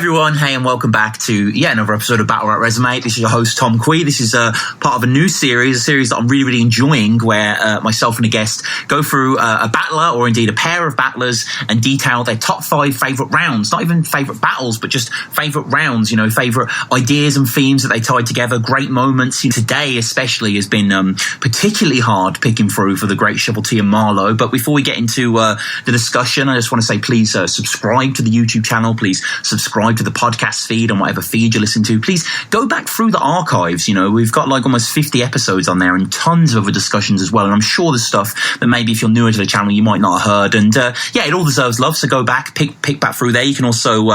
everyone, hey and welcome back to another episode of Battle Rap Resume. This is your host Tom Quee. This is part of a new series, a series that I'm really enjoying, where myself and a guest go through a battler or indeed a pair of battlers and detail their top 5 favourite rounds. Not even favourite battles, but just favourite rounds, favourite ideas and themes that they tied together, great moments. Today especially has been particularly hard picking through for the great Shuffle-T Marlo. But before we get into the discussion, I just want to say please subscribe to the YouTube channel, please subscribe to the podcast feed on whatever feed you listen to. Please go back through the archives. We've got like almost 50 episodes on there and tons of other discussions as well. And I'm sure there's stuff that maybe if you're newer to the channel, you might not have heard. And it all deserves love. So go back, pick back through there. You can also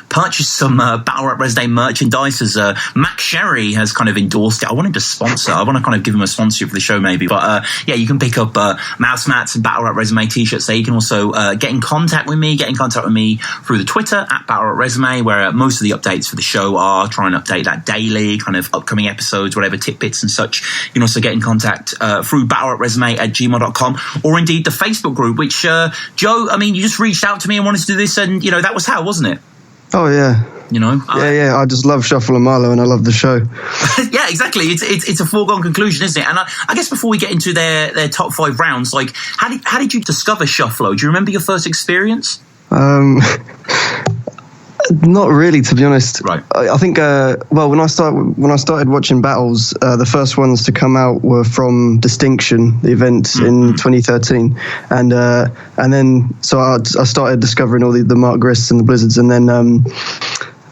purchase some Battle Rap Resume merchandise, as Mac Sherry has kind of endorsed it. I want him to sponsor. I want to kind of give him a sponsorship for the show maybe. But you can pick up mouse mats and Battle Rap Resume t-shirts there. You can also get in contact with me through the Twitter at Battle Rap Resume, where most of the updates for the show are. Try and update that daily, kind of upcoming episodes, whatever tidbits and such. You can also get in contact through battlerapresume@gmail.com, or indeed the Facebook group, which Joe, you just reached out to me and wanted to do this, and that was how, wasn't it? Oh yeah. I just love Shuffle and Marlo, and I love the show. Yeah, exactly. It's a foregone conclusion, isn't it? And I guess before we get into their top 5 rounds, like how did you discover Shuffle? Do you remember your first experience? Not really, to be honest. Right. I think when I started watching battles, the first ones to come out were from Distinction, the event in 2013, and then so I started discovering all the Mark Grists and the Blizzards, and then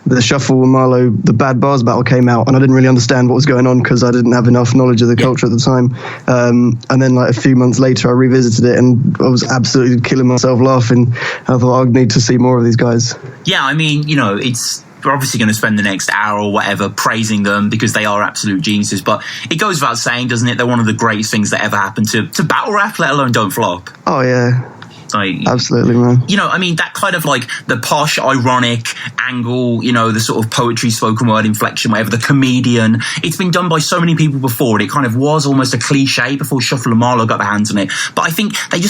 the Shuffle and Marlo, the Bad Bars battle came out, and I didn't really understand what was going on because I didn't have enough knowledge of the culture at the time. And then like a few months later, I revisited it, and I was absolutely killing myself laughing. I thought I'd need to see more of these guys. Yeah, we're obviously going to spend the next hour or whatever praising them because they are absolute geniuses. But it goes without saying, doesn't it? They're one of the greatest things that ever happened to battle rap, let alone Don't Flop. Oh yeah. Absolutely, man. That kind of like the posh, ironic angle, the sort of poetry, spoken word inflection, whatever, the comedian. It's been done by so many people before, and it kind of was almost a cliche before Shuffle and Marlo got their hands on it. But I think they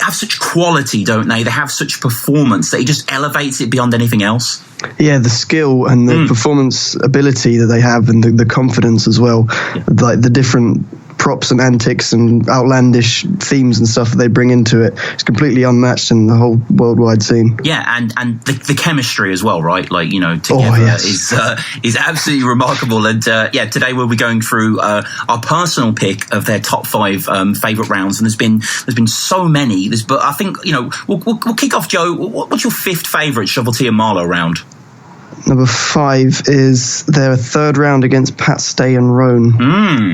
have such quality, don't they? They have such performance that it just elevates it beyond anything else. Yeah, the skill and the performance ability that they have, and the confidence as well. Yeah. Like the different props and antics and outlandish themes and stuff that they bring into it. It's completely unmatched in the whole worldwide scene. Yeah, and the chemistry as well, right? Like, together is absolutely remarkable. And today we'll be going through our personal pick of their top 5 favourite rounds. And there's been so many. But I think we'll kick off, Joe. What's your 5th favourite Shuffle-T and Marlo round? Number 5 is their 3rd round against Pat Stay Rone.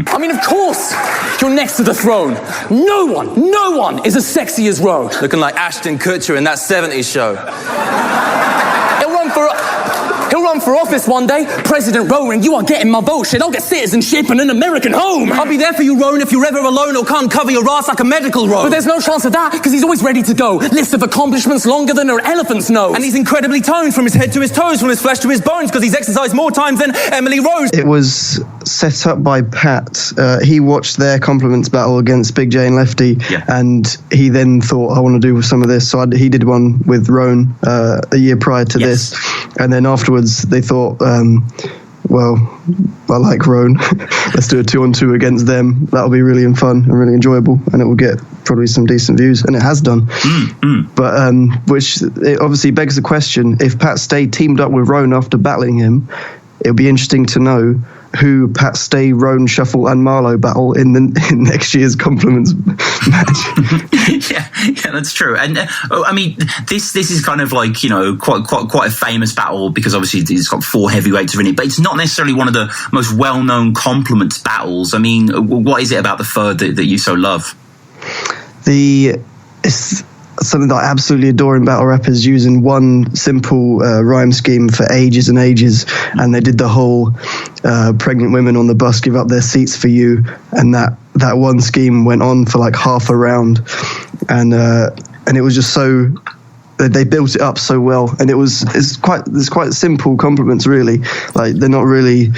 Of course, you're next to the throne. No one is as sexy as Rone. Looking like Ashton Kutcher in that 70s show. He'll run for office one day. President Rone, you are getting my vote. Shit, I'll get citizenship and an American home. I'll be there for you, Rone, if you're ever alone or can't cover your ass like a medical robe. But there's no chance of that, because he's always ready to go. List of accomplishments longer than an elephant's nose. And he's incredibly toned from his head to his toes, from his flesh to his bones, because he's exercised more times than Emily Rose. It was set up by Pat. He watched their compliments battle against Big J and Lefty, and he then thought, I want to do some of this. So he did one with Rone a year prior to this. And then afterwards, they thought, well, I like Rone. Let's do a 2-on-2 against them. That'll be really fun and really enjoyable, and it will get probably some decent views, and it has done. But which it obviously begs the question: if Pat Stay teamed up with Rone after battling him, it would be interesting to know who Pat Stay, Rone, Shuffle and Marlo battle in next year's compliments match. yeah, that's true. And this is kind of like quite a famous battle, because obviously it's got 4 heavyweights in it, but it's not necessarily one of the most well-known compliments battles. What is it about the 3rd that you so love? It's something that I absolutely adore in battle rap is using one simple rhyme scheme for ages and ages, and they did the whole pregnant women on the bus give up their seats for you, and that one scheme went on for like half a round, and it was just so they built it up so well, and it's quite simple compliments really. Like they're not really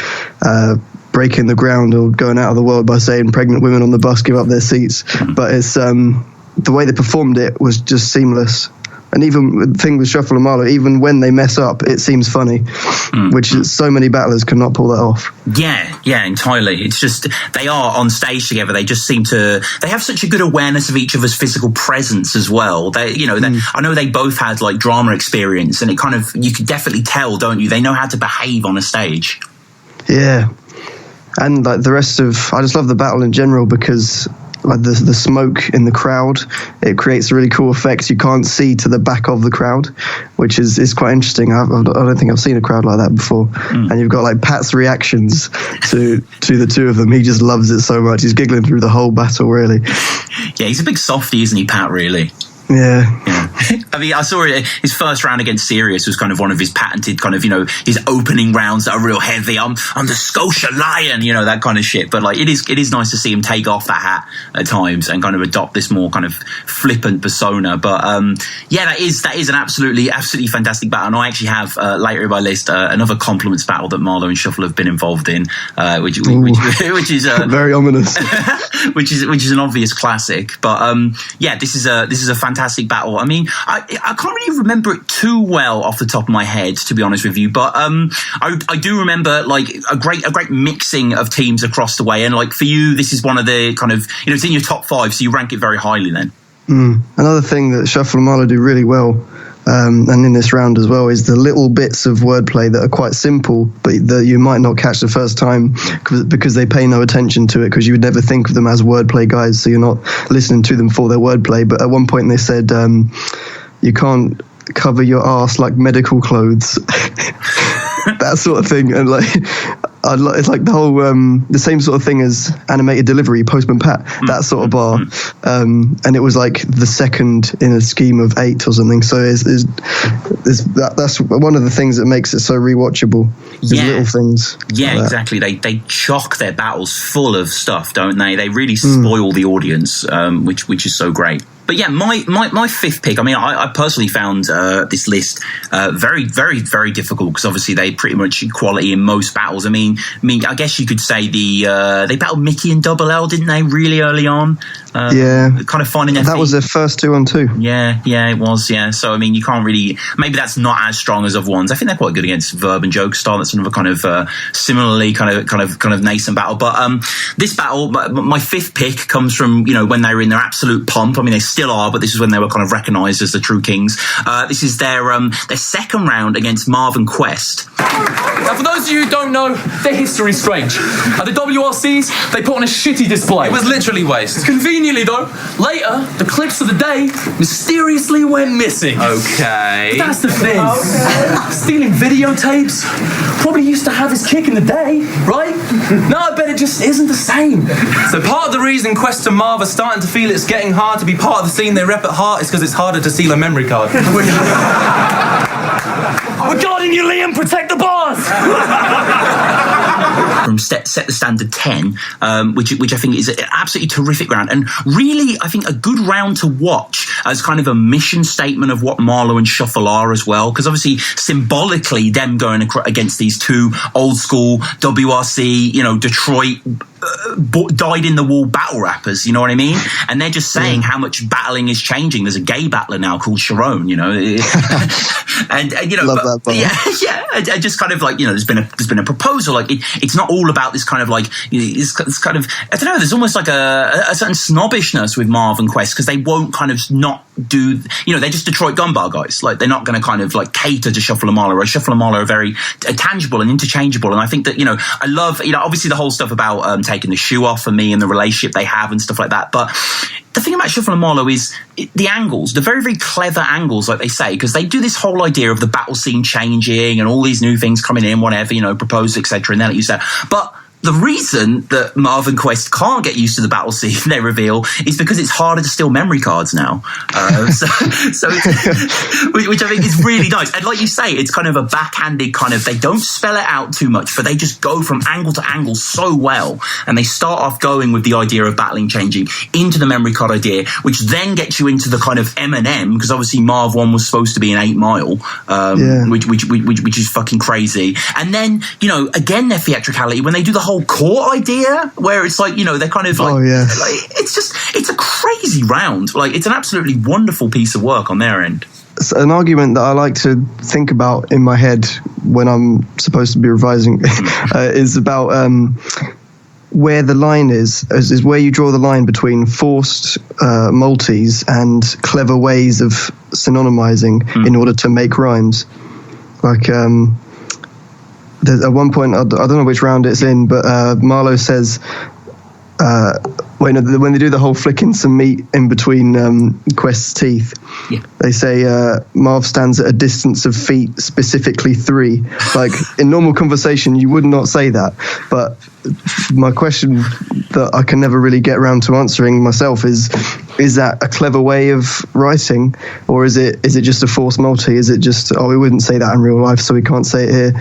breaking the ground or going out of the world by saying pregnant women on the bus give up their seats, but it's the way they performed it was just seamless. And even the thing with Shuffle and Marlo, even when they mess up, it seems funny, which so many battlers could not pull that off. Yeah, entirely. It's just, they are on stage together. They just seem to, they have such a good awareness of each other's physical presence as well. They, I know they both had like drama experience, and it kind of, you could definitely tell, don't you? They know how to behave on a stage. Yeah. And like the rest of, I just love the battle in general because like the smoke in the crowd, it creates a really cool effect. You can't see to the back of the crowd, which is quite interesting. I don't think I've seen a crowd like that before. And you've got like Pat's reactions to the two of them. He just loves it so much. He's giggling through the whole battle, really. Yeah, he's a big softie, isn't he, Pat, really? Yeah. I mean, I saw it, his first round against Sirius was kind of one of his patented kind of, his opening rounds that are real heavy. I'm the Scotia Lion, that kind of shit. But like, it is nice to see him take off that hat at times and kind of adopt this more kind of flippant persona. But that is an absolutely fantastic battle. And I actually have later in my list another compliments battle that Marlo and Shuffle have been involved in, which is very ominous. which is an obvious classic. But this is a fantastic battle. I mean, I can't really remember it too well off the top of my head, to be honest with you, but I do remember like a great mixing of teams across the way. And like for you, this is one of the kind of, it's in your top 5, so you rank it very highly then. Another thing that Shuffle and Marlo do really well, and in this round as well, is the little bits of wordplay that are quite simple, but that you might not catch the first time because they pay no attention to it, because you would never think of them as wordplay guys, so you're not listening to them for their wordplay. But at one point they said, you can't cover your ass like medical clothes. That sort of thing. And like, it's like the whole the same sort of thing as animated delivery, Postman Pat, that sort of bar. And it was like the second in a scheme of 8 or something. So that's one of the things that makes it so rewatchable. Little things. Yeah, like exactly. They chock their battles full of stuff, don't they? They really spoil the audience, which is so great. But yeah, my fifth pick, I mean, I personally found this list very, very, very difficult, because obviously they pretty much equality in most battles. I mean, I guess you could say they battled Mickey and Double L, didn't they, really early on? Kind of finding their that feet. Was their first 2-on-2. Yeah, it was, yeah. So, I mean, you can't really, maybe that's not as strong as other ones. I think they're quite good against Verb and Jokestar. That's another kind of similarly kind of nascent battle. But this battle, my fifth pick comes from, when they were in their absolute pomp. I mean, they still are, but this is when they were kind of recognised as the true kings. This is their second round against Marvwon Quest. Now, for those of you who don't know, their history's strange. At the WRCs, they put on a shitty display. It was literally waste. Conveniently, though, later, the clips of the day mysteriously went missing. Okay. But that's the thing. Okay. Stealing videotapes probably used to have his kick in the day, right? Now I bet it just isn't the same. So part of the reason Quest and Marv are starting to feel it's getting hard to be part of the scene they rep at heart is because it's harder to steal a memory card. We're guarding you, Liam! Protect the bars! From Set the Standard 10, which I think is an absolutely terrific round, and really, I think, a good round to watch as kind of a mission statement of what Marlo and Shuffle are as well, because obviously, symbolically, them going against these two old school WRC, Detroit, dyed-in-the-wall battle rappers, you know what I mean? And they're just saying how much battling is changing. There's a gay battler now called Sharon, and love that bar. Yeah, just kind of like, there's been a proposal. Like it's not all about this kind of like it's kind of, I don't know. There's almost like a certain snobbishness with Marvwon Quest, because they won't kind of not do. They're just Detroit gunbar guys. Like they're not going to kind of like cater to Shuffle and Marlo. Whereas Shuffle and Marlo are very tangible and interchangeable. And I think that I love obviously the whole stuff about taking the shoe off for me and the relationship they have and stuff like that. But the thing about Shuffle and Marlo is the angles, the very, very clever angles, like they say, because they do this whole idea of the battle scene changing and all these new things coming in, whatever, proposed, etc. And then you say, but the reason that Marvwon Quest can't get used to the battle scene, they reveal, is because it's harder to steal memory cards now. So which I think is really nice. And like you say, it's kind of a backhanded kind of, they don't spell it out too much, but they just go from angle to angle so well. And they start off going with the idea of battling changing into the memory card idea, which then gets you into the kind of M&M, because obviously Marvwon was supposed to be an 8 Mile, which is fucking crazy. And then, again, their theatricality, when they do the whole core idea, where it's like, they're kind of like, it's a crazy round. Like, it's an absolutely wonderful piece of work on their end. an argument that I like to think about in my head when I'm supposed to be revising is about where the line is where you draw the line between forced multis and clever ways of synonymizing in order to make rhymes. Like at one point, I don't know which round it's in, but Marlo says, when they do the whole flicking some meat in between Quest's teeth, they say Marv stands at a distance of feet, specifically 3. Like, in normal conversation, you would not say that. But my question that I can never really get around to answering myself is that a clever way of writing, or is it just a forced multi? Is it just, we wouldn't say that in real life, so we can't say it here?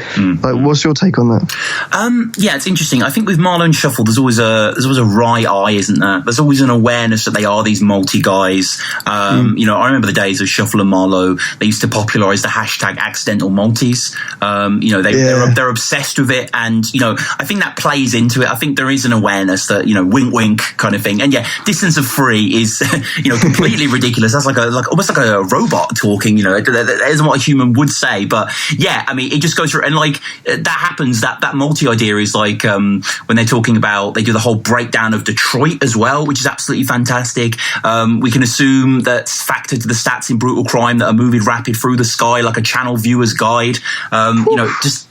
Like, what's your take on that? Yeah, it's interesting. I think with Marlo and Shuffle, there's always a right eye, isn't there? There's always an awareness that they are these multi guys. You know, I remember the days of Shuffle and Marlo. They used to popularize the hashtag accidental multis. You know, they're obsessed with it, and you know, I think that plays into it. I think there is an awareness that, you know, wink wink kind of thing. And yeah, distance of 3 is you know, completely ridiculous. That's like almost like a robot talking. You know, that isn't what a human would say. But yeah, I mean, it just goes through, and like that happens. That multi idea is like when they're talking about, they do the whole breakdown of Detroit as well, which is absolutely fantastic. We can assume that's factored to the stats in Brutal Crime that are moving rapid through the sky like a channel viewer's guide. You know, just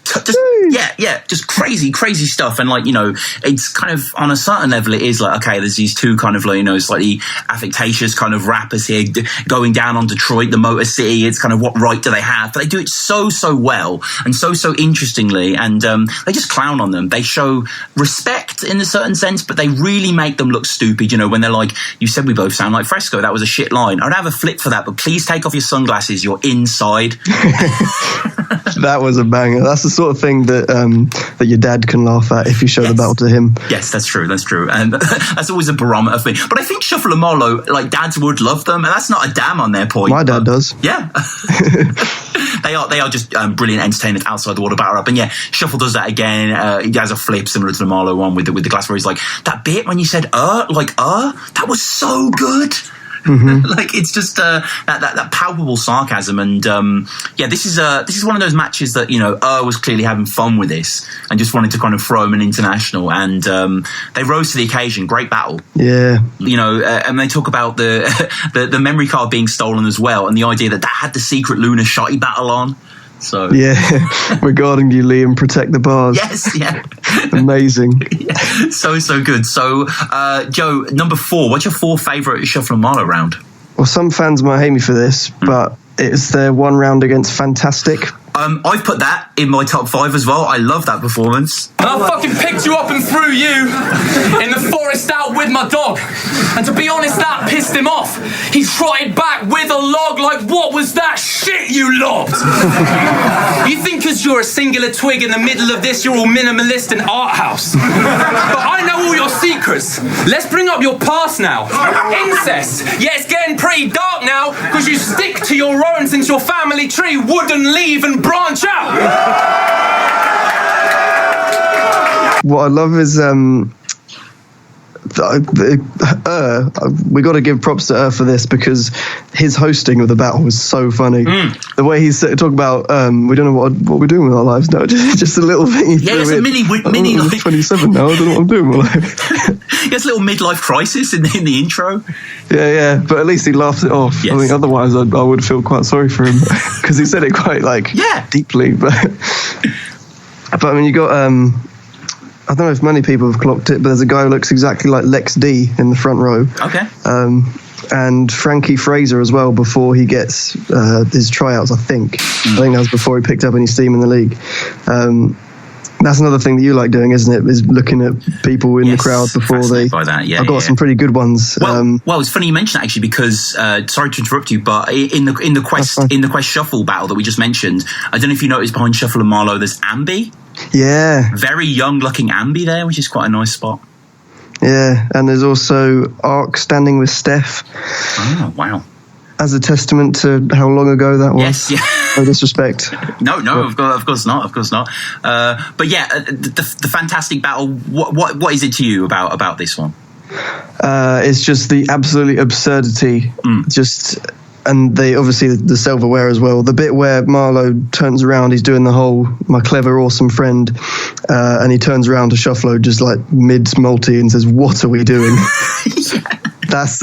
crazy stuff. And like, you know, it's kind of, on a certain level, it is like, okay, there's these two kind of like, you know, slightly affectatious kind of rappers here going down on Detroit, the Motor City. It's kind of, what right do they have? But they do it so well and so interestingly, and they just clown on them. They show respect in a certain sense, but they really make them look stupid. You know, when they're like, you said we both sound like Fresco, that was a shit line. I'd have a flip for that, but please take off your sunglasses, you're inside. That was a banger. That's the sort of thing that that your dad can laugh at if you show the battle to him. Yes, that's true. And that's always a barometer for me. But I think Shuffle and Marlo, like, dads would love them, and that's not a damn on their point. My dad does. Yeah. They are just brilliant entertainers outside the water battle rap. And yeah, Shuffle does that again. He has a flip similar to the Marlo one with the glass, where he's like, that bit when you said that was so good. Like, it's just that palpable sarcasm, and yeah, this is one of those matches that, you know, was clearly having fun with this and just wanted to kind of throw him an international, and they rose to the occasion. Great battle. Yeah, you know, and they talk about the memory card being stolen as well, and the idea that had the secret Luna Shotty battle on. So yeah, regarding you, Liam, protect the bars. Yes, yeah, amazing. Yeah. So good. So, Joe, number 4. What's your 4 favourite Shuffle and Marlo round? Well, some fans might hate me for this, but it's their one round against Fantastick. I've put that in my top 5 as well. I love that performance. And I fucking picked you up and threw you in the forest out with my dog. And to be honest, that pissed him off. He trotted back with a log like, what was that shit you lobbed? You think because you're a singular twig in the middle of this, you're all minimalist and art house. But I know all your secrets. Let's bring up your past now. Incest. Yeah, it's getting pretty dark now because you stick to your own since your family tree wouldn't leave and branch out. What I love is we got to give props to for this, because his hosting of the battle was so funny. The way he's talking about we don't know what we're doing with our lives now, just a little thing. Yeah, it's a mini like 27 now. I don't know what I'm doing with my life. He has a little midlife crisis in the intro. Yeah, but at least he laughed it off. Yes. I think otherwise I would feel quite sorry for him, because he said it quite deeply. But I mean, you got I don't know if many people have clocked it, but there's a guy who looks exactly like Lex D in the front row. Okay. And Frankie Fraser as well, before he gets his tryouts, I think. I think that was before he picked up any steam in the league. That's another thing that you like doing, isn't it? Is looking at people in the crowd before they. By that, yeah. I've got some pretty good ones. Well, it's funny you mention that, actually, because sorry to interrupt you, but in the Quest Shuffle battle that we just mentioned, I don't know if you noticed behind Shuffle and Marlo, there's Ambi. Yeah. Very young looking Ambi there, which is quite a nice spot. Yeah, and there's also Ark standing with Steph. Oh, wow. As a testament to how long ago that was. Yes, yeah. No disrespect. No, of course not. But yeah, the Fantastick battle. What is it to you about this one? It's just the absolute absurdity. Just and they obviously the silverware as well. The bit where Marlo turns around, he's doing the whole "my clever, awesome friend," and he turns around to Shuffle just like mid-multi and says, "What are we doing?" That's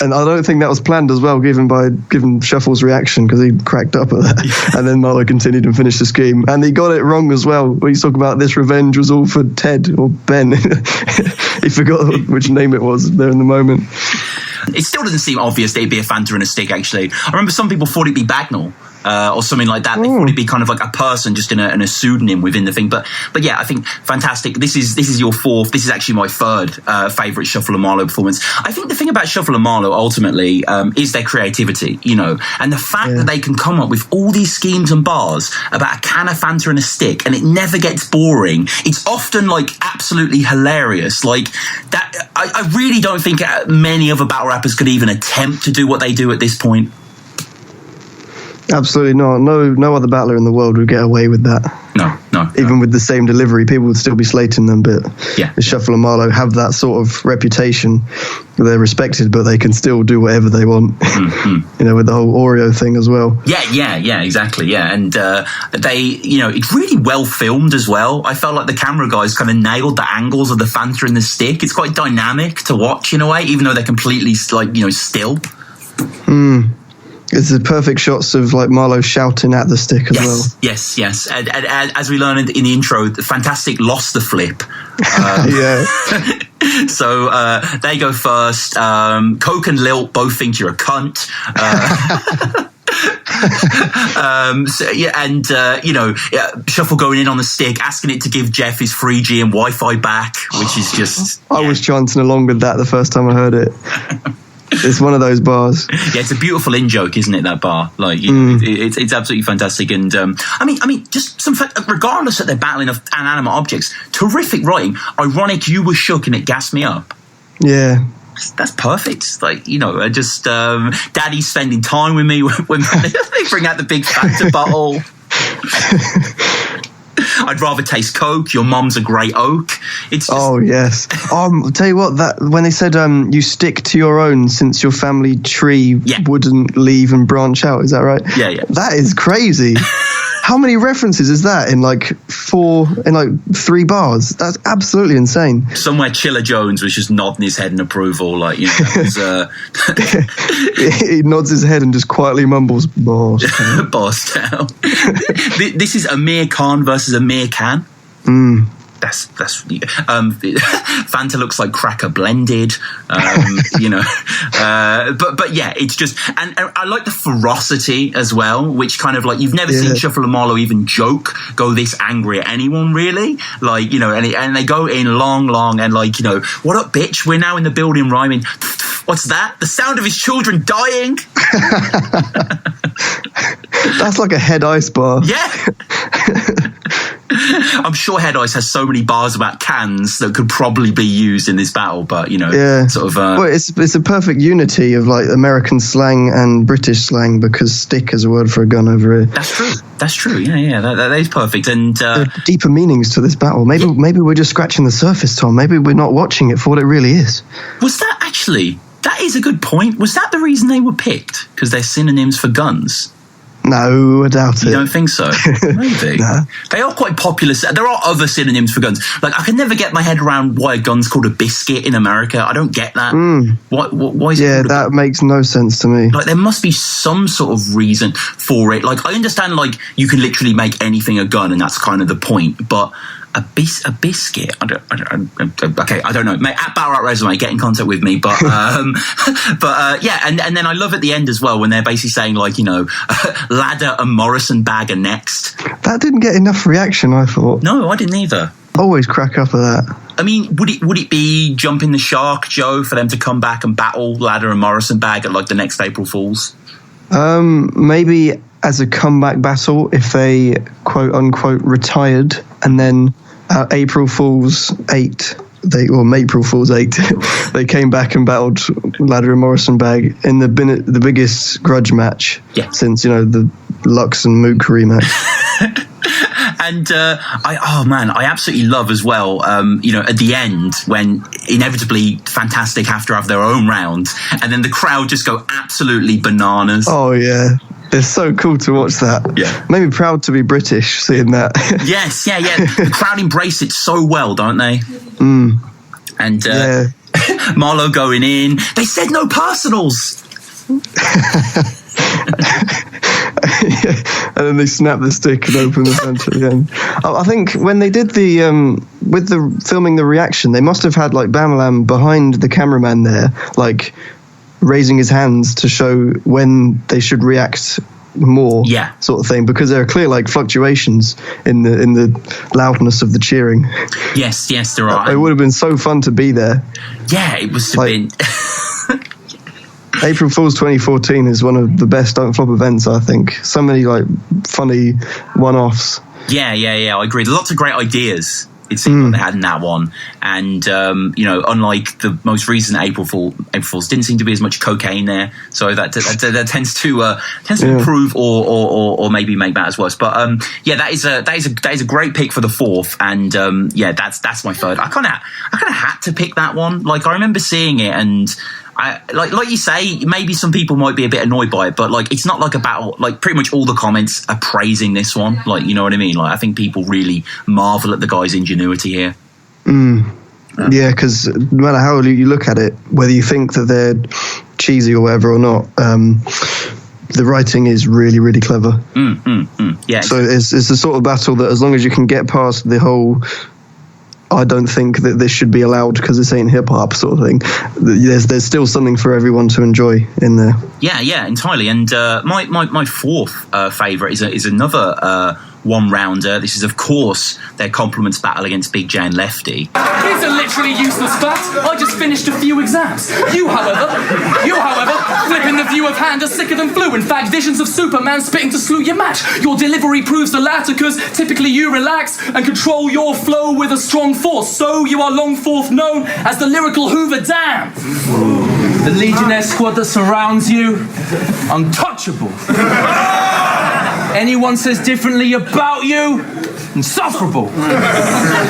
and I don't think that was planned as well, given Shuffle's reaction, because he cracked up at that. And then Marlo continued and finished the scheme. And he got it wrong as well. When he's talking about this revenge was all for Ted or Ben. He forgot which name it was there in the moment. It still doesn't seem obvious that it'd be a Fanta and a stick, actually. I remember some people thought it'd be Bagnall. Or something like that. They thought it'd be kind of like a person just in a pseudonym within the thing. But yeah, I think Fantastick. This is your fourth. This is actually my third favourite Shuffle and Marlo performance. I think the thing about Shuffle and Marlo ultimately is their creativity, and the fact that they can come up with all these schemes and bars about a can of Fanta and a stick, and it never gets boring. It's often like absolutely hilarious. Like that, I really don't think many other battle rappers could even attempt to do what they do at this point. Absolutely not. No other battler in the world would get away with that. No. Even with the same delivery, people would still be slating them. But the Shuffle and Marlo have that sort of reputation. They're respected, but they can still do whatever they want. Mm-hmm. With the whole Oreo thing as well. Yeah, exactly. Yeah, and they, it's really well filmed as well. I felt like the camera guys kind of nailed the angles of the Fanta and the stick. It's quite dynamic to watch in a way, even though they're completely still. It's the perfect shots of like Marlo shouting at the stick as well. Yes. And as we learned in the intro, the Fantastick lost the flip. So they go first. Coke and Lilt both think you're a cunt. Shuffle going in on the stick, asking it to give Jeff his 3G and Wi-Fi back, which is just... I was chanting along with that the first time I heard it. It's one of those bars. Yeah, it's a beautiful in-joke, isn't it, that bar? Like, it's absolutely fantastic. And, I mean, just some fact, regardless that they're battling inanimate objects, terrific writing. Ironic, you were shook and it gassed me up. Yeah. That's perfect. Like, just Daddy's spending time with me when they bring out the big Fanta bottle. I'd rather taste Coke. Your mum's a great oak. It's just... Oh yes. I'll tell you what. That when they said you stick to your own since your family tree wouldn't leave and branch out. Is that right? Yeah. That is crazy. How many references is that in like 3 bars? That's absolutely insane. Somewhere Chiller Jones was just nodding his head in approval, like, that was, he nods his head and just quietly mumbles, "Boss town." Boss town. This is Amir Khan versus Amir Khan. That's Fanta looks like Cracker blended, but yeah, it's just, and I like the ferocity as well, which kind of like you've never seen Shuffle and Marlo even go this angry at anyone really, like, and they go in long and like, what up bitch, we're now in the building rhyming, what's that, the sound of his children dying. That's like a Head Ice bar. Yeah. I'm sure Head Ice has so many bars about cans that could probably be used in this battle, but sort of. Well, it's a perfect unity of like American slang and British slang, because stick is a word for a gun over here. That's true. Yeah. That is perfect, and there are deeper meanings to this battle. Maybe we're just scratching the surface, Tom. Maybe we're not watching it for what it really is. Was that actually? That is a good point. Was that the reason they were picked? Because they're synonyms for guns. No, I doubt it. You don't think so? Maybe. No. They are quite popular. There are other synonyms for guns. Like, I can never get my head around why a gun's called a biscuit in America. I don't get that. Why is it? Yeah, that makes no sense to me. Like, there must be some sort of reason for it. Like, I understand, like, you can literally make anything a gun, and that's kind of the point. But a biscuit? I don't know. Mate, at battlerapresume, get in contact with me. But yeah, and then I love at the end as well when they're basically saying, like, Ladder and Morrison bag are next. That didn't get enough reaction, I thought. No, I didn't either. Always crack up at that. I mean, would it be jumping the shark, Joe, for them to come back and battle Ladder and Morrison bag at like the next April Fools? Maybe as a comeback battle if they quote unquote retired, and then April Fool's 8, April Fool's 8, they came back and battled Ladder and Morrison bag in the biggest grudge match since the Lux and Mook rematch. And I absolutely love as well, at the end when inevitably Fantastick have to have their own round, and then the crowd just go absolutely bananas. Oh yeah. It's so cool to watch that. Yeah. Made me proud to be British seeing that. Yes, yeah. The crowd embrace it so well, don't they? And Marlo going in. They said no personals. And then they snap the stick and open the vent at the end. I think when they did with the filming the reaction, they must have had like Bamalam behind the cameraman there, like raising his hands to show when they should react more, sort of thing, because there are clear like fluctuations in the loudness of the cheering. Yes, there are. It would have been so fun to be there. Yeah, it must have been. April Fool's 2014 is one of the best Don't Flop events, I think. So many like funny one-offs. Yeah, I agree. There's lots of great ideas. It seemed like they had in that one, and unlike the most recent April Fools, didn't seem to be as much cocaine there, so that tends to improve or maybe make matters worse. But that is a great pick for the fourth, and that's my third. I kind of had to pick that one. Like I remember seeing it, and I like you say, maybe some people might be a bit annoyed by it, but like it's not like a battle. Like pretty much all the comments are praising this one. Like, you know what I mean? Like I think people really marvel at the guy's ingenuity here. Yeah, because no matter how you look at it, whether you think that they're cheesy or whatever or not, the writing is really, really clever. Yeah. So it's the sort of battle that as long as you can get past the whole I don't think that this should be allowed because this ain't hip hop sort of thing, there's still something for everyone to enjoy in there. Yeah, entirely. And my fourth favourite is another one rounder. This is, of course, their compliments battle against Big J and Lefty. He's a literally useless bat. I just finished a few exams. You, however, flipping the view of hand are sicker than flu. In fact, visions of Superman spitting to slew your match. Your delivery proves the latter, because typically you relax and control your flow with a strong force. So you are long forth known as the lyrical Hoover Dam. The Legionnaire squad that surrounds you, untouchable. Anyone says differently about you, insufferable.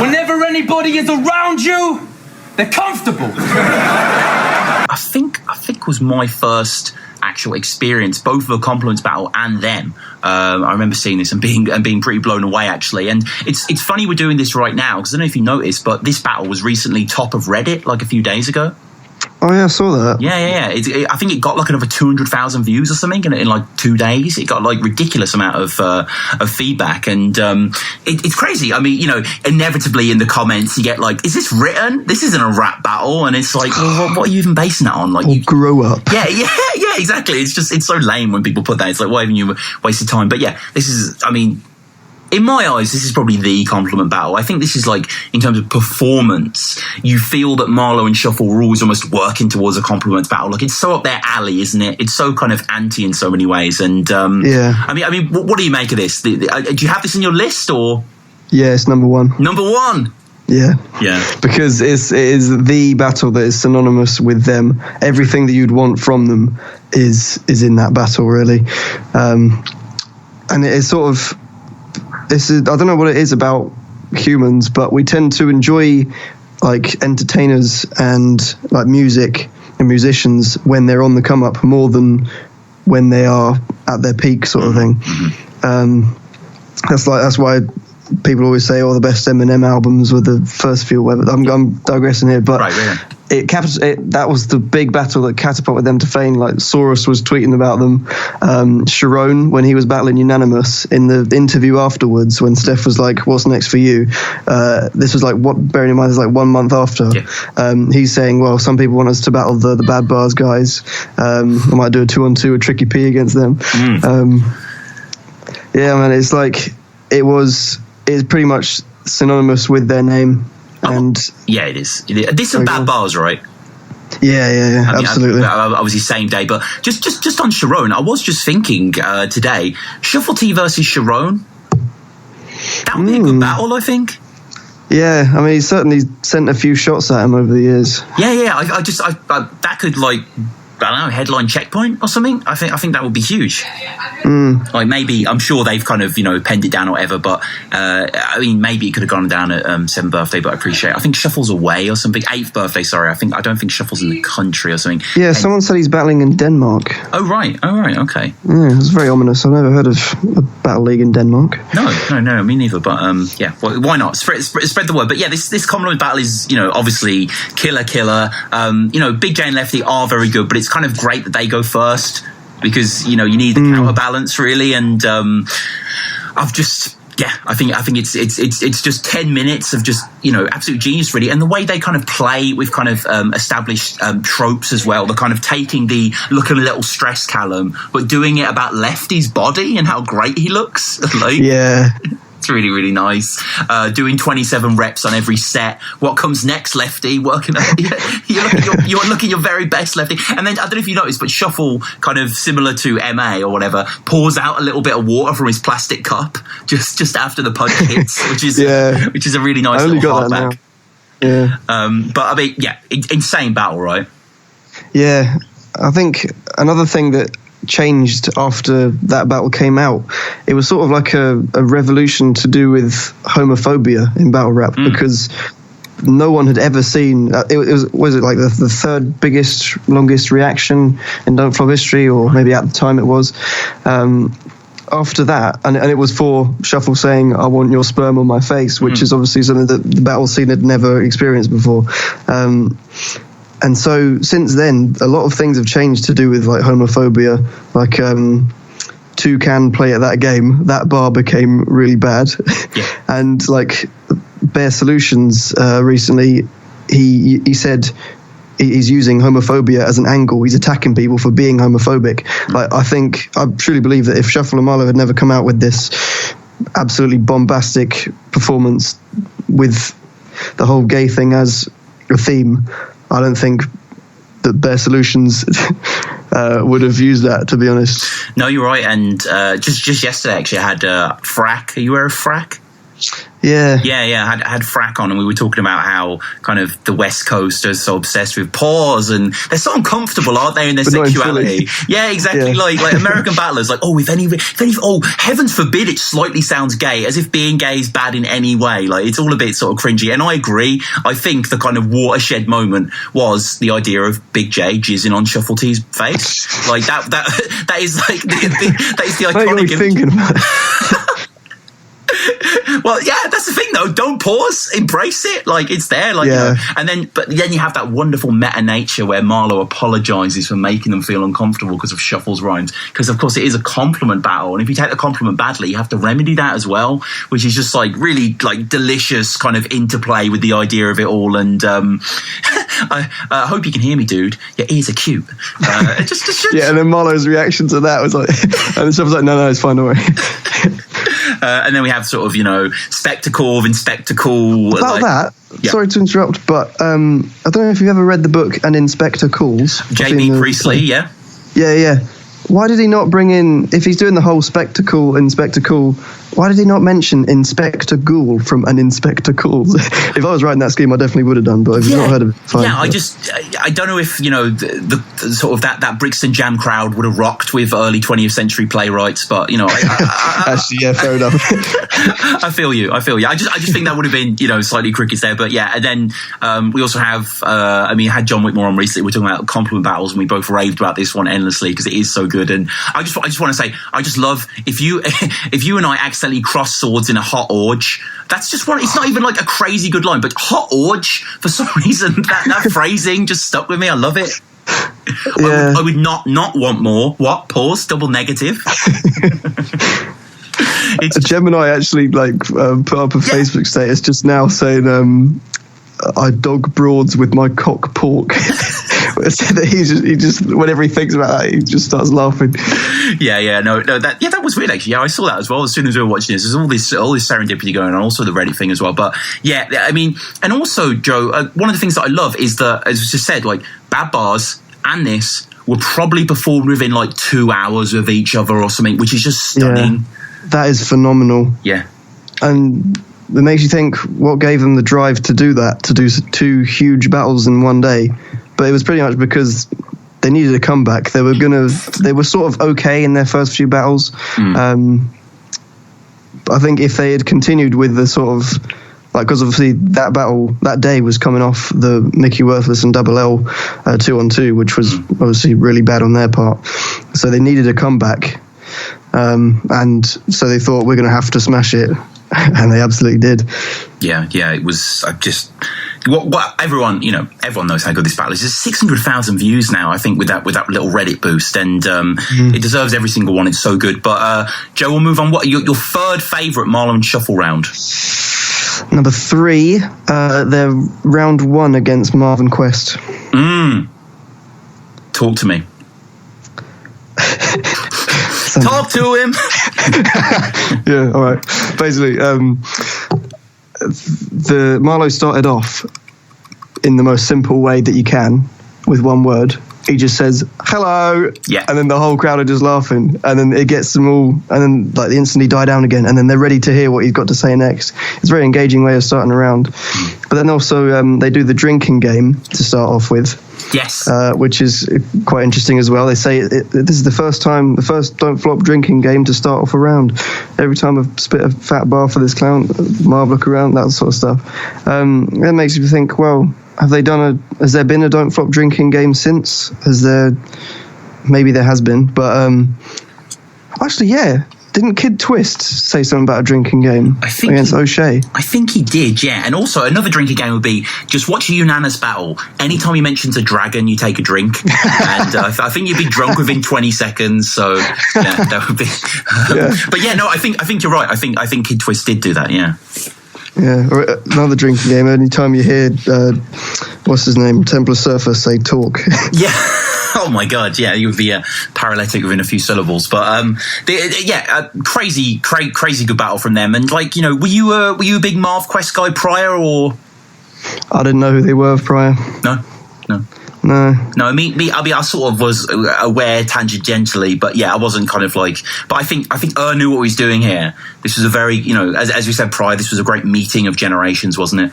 Whenever anybody is around you, they're comfortable. I think was my first actual experience, both of a compliments battle and them. I remember seeing this and being pretty blown away, actually. And it's funny we're doing this right now, because I don't know if you noticed, but this battle was recently top of Reddit like a few days ago. Oh yeah, I saw that. Yeah. I think it got like over 200,000 views or something in like 2 days. It got like ridiculous amount of feedback, and it's crazy. I mean, inevitably in the comments you get like, "Is this written? This isn't a rap battle," and it's like, well, what are you even basing that on? Like, you grow up. Yeah, exactly. It's so lame when people put that. It's like, why haven't you wasted time? But yeah, this is. I mean, in my eyes, this is probably the compliment battle. I think this is like, in terms of performance, you feel that Marlo and Shuffle were always almost working towards a compliment battle. Like, it's so up their alley, isn't it? It's so kind of anti in so many ways. And yeah. I mean, what do you make of this? Do you have this in your list, or? Yeah, it's number one. Number one. Yeah. Because it is the battle that is synonymous with them. Everything that you'd want from them is in that battle, really. And it is sort of. I don't know what it is about humans, but we tend to enjoy like entertainers and like music and musicians when they're on the come up more than when they are at their peak, sort of thing. That's why people always say, "Oh, the best Eminem albums were the first few." Whatever. I'm digressing here, but that was the big battle that catapulted them to fame. Like Saurus was tweeting about them. Sharon, when he was battling Unanimous, in the interview afterwards, when Steph was like, "What's next for you?" This was like, bearing in mind, it's like 1 month after. He's saying, "Well, some people want us to battle the Bad Bars guys. I might do a 2-on-2, a Tricky P against them." Yeah, man, it's like it's pretty much synonymous with their name. And yeah, it is. This is Bad Bars, right? Yeah, I mean, absolutely. Obviously, same day, but just on Sharon, I was just thinking today, Shuffle-T versus Sharon. That would be a good battle, I think. Yeah, I mean, he certainly sent a few shots at him over the years. Yeah, I that could like I don't know, headline checkpoint or something. I think that would be huge. Like maybe, I'm sure they've kind of, penned it down or whatever, but I mean, maybe it could have gone down at 7th birthday, but I think Shuffle's away or something. 8th birthday, sorry. I don't think Shuffle's in the country or something. Yeah, someone said he's battling in Denmark. Oh, right, okay. Yeah, it was very ominous. I've never heard of a battle league in Denmark. No, me neither, but yeah, well, why not? Spread the word. But yeah, this compliment battle is, obviously killer. Big J and Lefty are very good, but it's kind of great that they go first because you need the counterbalance really, and I think it's just 10 minutes of just absolute genius really, and the way they kind of play with kind of established tropes as well. They're kind of taking the looking a little stressed Callum, but doing it about Lefty's body and how great he looks. Yeah. It's really, really nice. Doing 27 reps on every set. What comes next, Lefty? Working. You're looking your very best, Lefty. And then I don't know if you noticed, but Shuffle, kind of similar to MA or whatever, pours out a little bit of water from his plastic cup just after the punch hits, which is a really nice little hardback. Yeah. But I mean, yeah, insane battle, right? Yeah, I think another thing that changed after that battle came out, it was sort of like a revolution to do with homophobia in battle rap, because no one had ever seen was it like the third biggest, longest reaction in Don't Flop history, or maybe at the time it was. After that, and it was for Shuffle saying, "I want your sperm on my face," which is obviously something that the battle scene had never experienced before. And so since then, a lot of things have changed to do with like homophobia. Like Two Can Play at That Game, that bar became really bad. Yeah. And like Bear Solutions recently, he said he's using homophobia as an angle. He's attacking people for being homophobic. Like I truly believe that if Shuffle and Marlo had never come out with this absolutely bombastic performance with the whole gay thing as a theme, I don't think that Bear Solutions would have used that, to be honest. No, you're right. And just yesterday, actually, I had Frack. Are you aware of Frack? Yeah. I had Frack on, and we were talking about how kind of the West Coast are so obsessed with pause, and they're so uncomfortable, aren't they, in their sexuality? Yeah, exactly. Yeah. Like American battlers, like, if any, heavens forbid it slightly sounds gay, as if being gay is bad in any way. Like, it's all a bit sort of cringy. And I agree. I think the kind of watershed moment was the idea of Big J jizzing on Shuffle-T's face. Like that is like that is the iconic image. Thinking about it. Well, yeah, that's the thing though. Don't pause, embrace it. Like, it's there. Like, and then you have that wonderful meta nature where Marlo apologizes for making them feel uncomfortable because of Shuffle's rhymes. Because of course it is a compliment battle, and if you take the compliment badly, you have to remedy that as well, which is just like really like delicious kind of interplay with the idea of it all. And I hope you can hear me, dude. Your ears are cute. Yeah, and then Marlo's reaction to that was like, and Shuffle's like, no, it's fine, don't worry. And then we have sort of, spectacle of Inspectacle. About that, sorry to interrupt, but I don't know if you've ever read the book An Inspector Calls. J.B. Priestley, yeah. Yeah. Why did he not bring in, if he's doing the whole Inspector Call, why did he not mention Inspector Ghoul from An Inspector Calls? If I was writing that scheme, I definitely would have done, but if you've not heard of it, fine. Yeah, I don't know if, the sort of that Brixton Jam crowd would have rocked with early 20th century playwrights, but, actually, yeah, fair enough. I feel you. I just think that would have been, slightly crickets there, but yeah. And then we also have, had John Whitmore on recently. We're talking about compliment battles, and we both raved about this one endlessly because it is so good. And I just want to say, I just love if you and I accidentally cross swords in a hot orge. That's just one. It's not even like a crazy good line, but hot orge, for some reason, that phrasing just stuck with me. I love it. Yeah. I would not want more. What? Pause. Double negative. Gemini actually put up a Facebook status just now saying, I dog broads with my cock pork. He just whenever he thinks about that, he just starts laughing. That was weird actually. Yeah, I saw that as well as soon as we were watching this. There's all this serendipity going on, also the Reddit thing as well. But yeah, I mean, and also Joe, one of the things that I love is that, as was just said, like Bad Bars and this were probably performed within like 2 hours of each other or something, which is just stunning. Yeah, that is phenomenal. Yeah, and it makes you think what gave them the drive to do that, to do two huge battles in one day. But it was pretty much because they needed a comeback. They were sort of okay in their first few battles. I think if they had continued with the sort of, like, because obviously that battle that day was coming off the Mickey Worthless and Double L 2-on-2, which was obviously really bad on their part. So they needed a comeback, and so they thought, we're going to have to smash it, and they absolutely did. Yeah, it was just what everyone knows how good this battle is. There's 600,000 views now, I think, with that little Reddit boost, and it deserves every single one. It's so good. But Joe, we'll move on. What your third favourite Marlo and Shuffle round? Number 3, their round 1 against Marvwon Quest. Talk to me. Talk to him. Yeah, all right. Basically, the Marlo started off in the most simple way that you can, with one word. He just says hello, and then the whole crowd are just laughing, and then it gets them all, and then like they instantly die down again, and then they're ready to hear what he's got to say next. It's a very engaging way of starting a round. But then also they do the drinking game to start off with. Yes. Which is quite interesting as well. They say this is the first don't flop drinking game to start off a round. Every time I've spit a fat bar for this clown, Marv look around, that sort of stuff. That makes you think, well, has there been a don't flop drinking game since? Maybe there has been, but actually, yeah. Didn't Kid Twist say something about a drinking game against O'Shea? I think he did, yeah. And also, another drinking game would be just watch a unanimous battle. Anytime he mentions a dragon, you take a drink. And I think you'd be drunk within 20 seconds. So, yeah, that would be... But yeah, no, I think you're right. I think Kid Twist did do that, yeah. Yeah, or another drinking game. Anytime you hear, what's his name, Templar Surfer say talk. Yeah. Oh my God! Yeah, you would be paralytic within a few syllables. But crazy good battle from them. And like, were you a big Marv Quest guy prior, or? I didn't know who they were prior. No. Me. I sort of was aware tangentially, but yeah, I wasn't kind of like. But I think knew what he was doing here. This was a very, as we said prior, this was a great meeting of generations, wasn't it?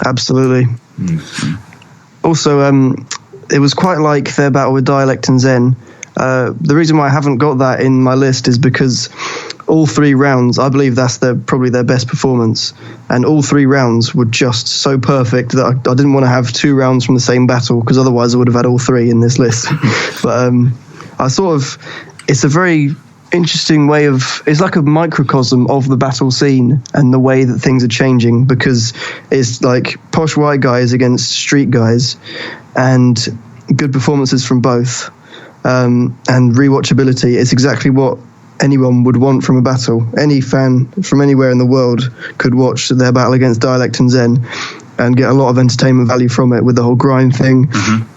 Absolutely. Mm-hmm. Also, it was quite like their battle with Dialect and Zen. The reason why I haven't got that in my list is because all 3 rounds, I believe that's probably their best performance, and all 3 rounds were just so perfect that I didn't want to have 2 rounds from the same battle, because otherwise I would have had all 3 in this list. But it's a very interesting way it's like a microcosm of the battle scene and the way that things are changing, because it's like posh white guys against street guys, and good performances from both, and rewatchability. It's exactly what anyone would want from a battle. Any fan from anywhere in the world could watch their battle against Dialect and Zen and get a lot of entertainment value from it, with the whole grind thing. Mm-hmm.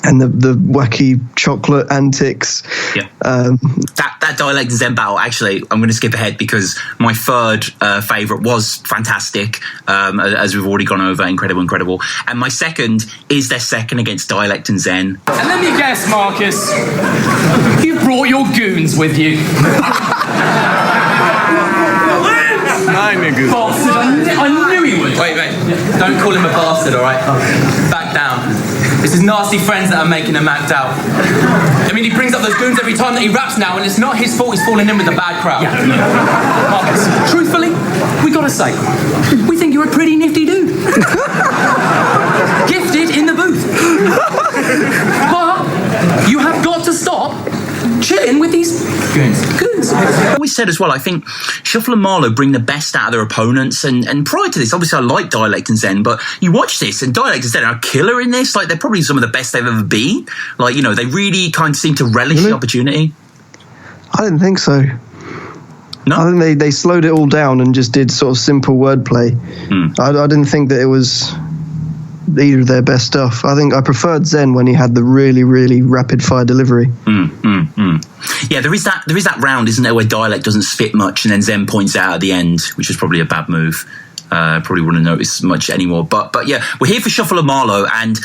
And the wacky chocolate antics. Yeah. That Dialect Zen battle, actually, I'm going to skip ahead because my third favourite was Fantastick, as we've already gone over, incredible. And my second is their second against Dialect and Zen. And let me guess, Marcus, you brought your goons with you. Bastard, I knew he would. Wait, don't call him a bastard, all right? Back down. It's his nasty friends that are making him act out. I mean, he brings up those goons every time that he raps now, and it's not his fault he's falling in with the bad crowd. Yeah. Marcus, truthfully, we gotta say, we think you're a pretty nifty dude. Gifted in the booth. But you have got to stop chilling with these goons. I always said as well, I think Shuffle and Marlo bring the best out of their opponents, and prior to this, obviously I like Dialect and Zen, but you watch this and Dialect and Zen are a killer in this. Like, they're probably some of the best they've ever been. Like, they really kind of seem to relish the opportunity. I didn't think so. No? I think they slowed it all down and just did sort of simple wordplay. I didn't think that it was either of their best stuff. I think I preferred Zen when he had the really, really rapid fire delivery. Yeah, there is that round, isn't there, where Dialect doesn't spit much, and then Zen points out at the end, which was probably a bad move. Probably wouldn't notice much anymore. But yeah, we're here for Shuffle and Marlo, and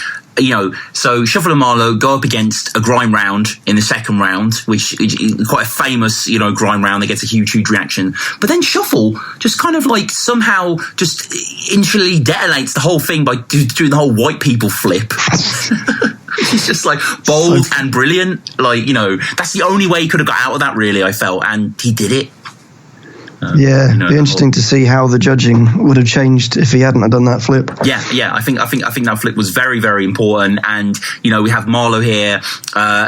so Shuffle and Marlo go up against a grime round in the second round, which is quite a famous, grime round that gets a huge reaction. But then Shuffle just kind of like somehow just instantly detonates the whole thing by doing the whole white people flip. It's just like bold and brilliant. Like, that's the only way he could have got out of that, really, I felt. And he did it. It'd be interesting to see how the judging would have changed if he hadn't have done that flip. Yeah. I think that flip was very, very important. And we have Marlo here.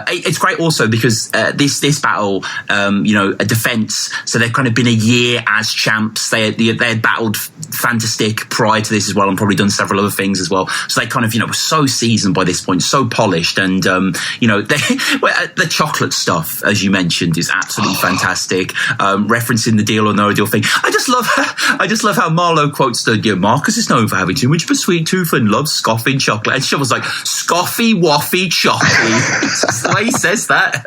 It's great also because this battle, a defense. So they've kind of been a year as champs. They had battled Fantastick prior to this as well, and probably done several other things as well. So they kind of were so seasoned by this point, so polished, and the chocolate stuff, as you mentioned, is absolutely fantastic. Referencing the Deal or No Deal thing. I just love how Marlo quotes the Marcus is known for having too much of a sweet tooth and loves scoffing chocolate. And Shuffle's like, scoffy, waffy, chocolate. It's just the way he says that.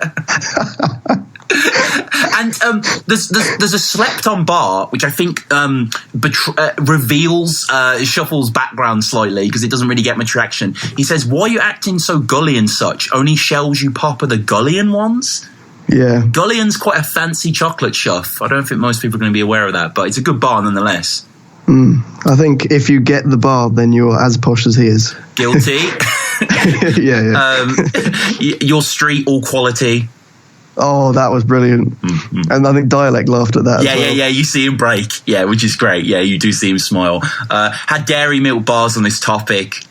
And there's a slept-on bar, which I think reveals Shuffle's background slightly, because it doesn't really get much traction. He says, "Why are you acting so gully and such? Only shells you pop are the Gullian ones?" Yeah. Gullian's quite a fancy chocolate, Shuff. I don't think most people are going to be aware of that, but it's a good bar nonetheless. I think if you get the bar, then you're as posh as he is. Guilty. Yeah. Your street, all quality. Oh, that was brilliant. And I think Dialect laughed at that. Yeah. You see him break. Yeah, which is great. Yeah, you do see him smile. Had dairy milk bars on this topic.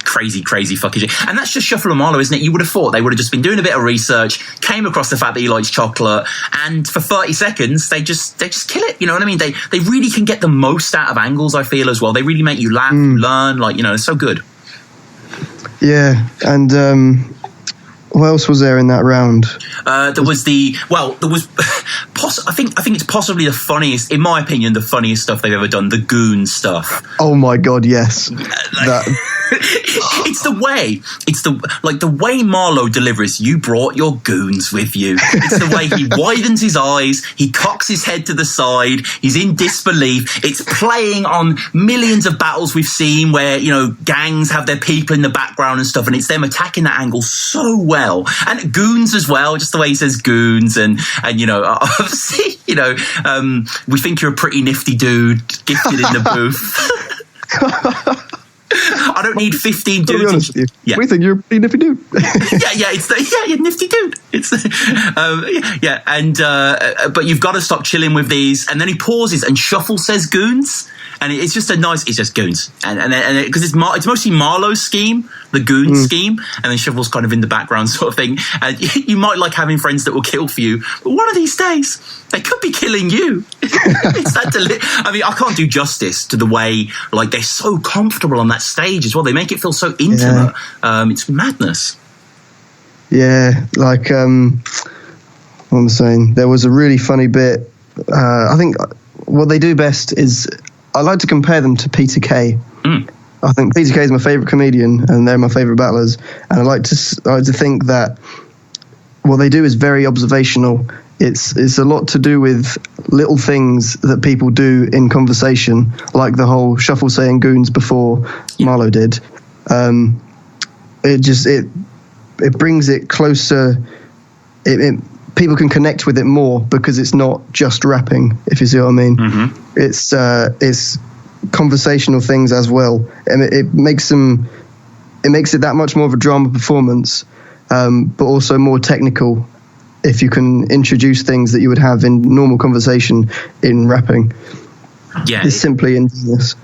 Crazy fucking shit. And that's just Shuffle and Marlo, isn't it? You would have thought they would have just been doing a bit of research, came across the fact that he likes chocolate, and for 30 seconds they just kill it. You know what I mean? They really can get the most out of angles, I feel, as well. They really make you laugh, learn, it's so good. Yeah, and what else was there in that round? I think it's possibly the funniest, in my opinion, the funniest stuff they've ever done, the goon stuff. Oh my God, yes. It's the way Marlo delivers, "You brought your goons with you." It's the way he widens his eyes, he cocks his head to the side, he's in disbelief. It's playing on millions of battles we've seen where, gangs have their people in the background and stuff, and it's them attacking that angle so well. And goons as well, just the way he says goons, and obviously, we think you're a pretty nifty dude, gifted in the booth. I don't need 15 dudes. Yeah. We think you're a pretty nifty dude. You're nifty dude. It's but you've got to stop chilling with these. And then he pauses, and Shuffle says goons, and it's just goons, and because it's mostly Marlo's scheme, the goon scheme, and then Shuffle's kind of in the background sort of thing. And you might like having friends that will kill for you, but one of these days they could be killing you. It's that I can't do justice to the way they're so comfortable on that stage as well. They make it feel so intimate. Yeah. It's madness. Yeah, what I'm saying, there was a really funny bit. I think what they do best is, I like to compare them to Peter Kay. I think Peter Kay is my favourite comedian, and they're my favourite battlers. And I like to think that what they do is very observational. It's a lot to do with little things that people do in conversation, like the whole Shuffle saying goons before Marlo did. It brings it closer. People can connect with it more because it's not just rapping, if you see what I mean. Mm-hmm. It's conversational things as well, and it makes it that much more of a drama performance, but also more technical if you can introduce things that you would have in normal conversation in rapping. Yeah, it's simply ingenious.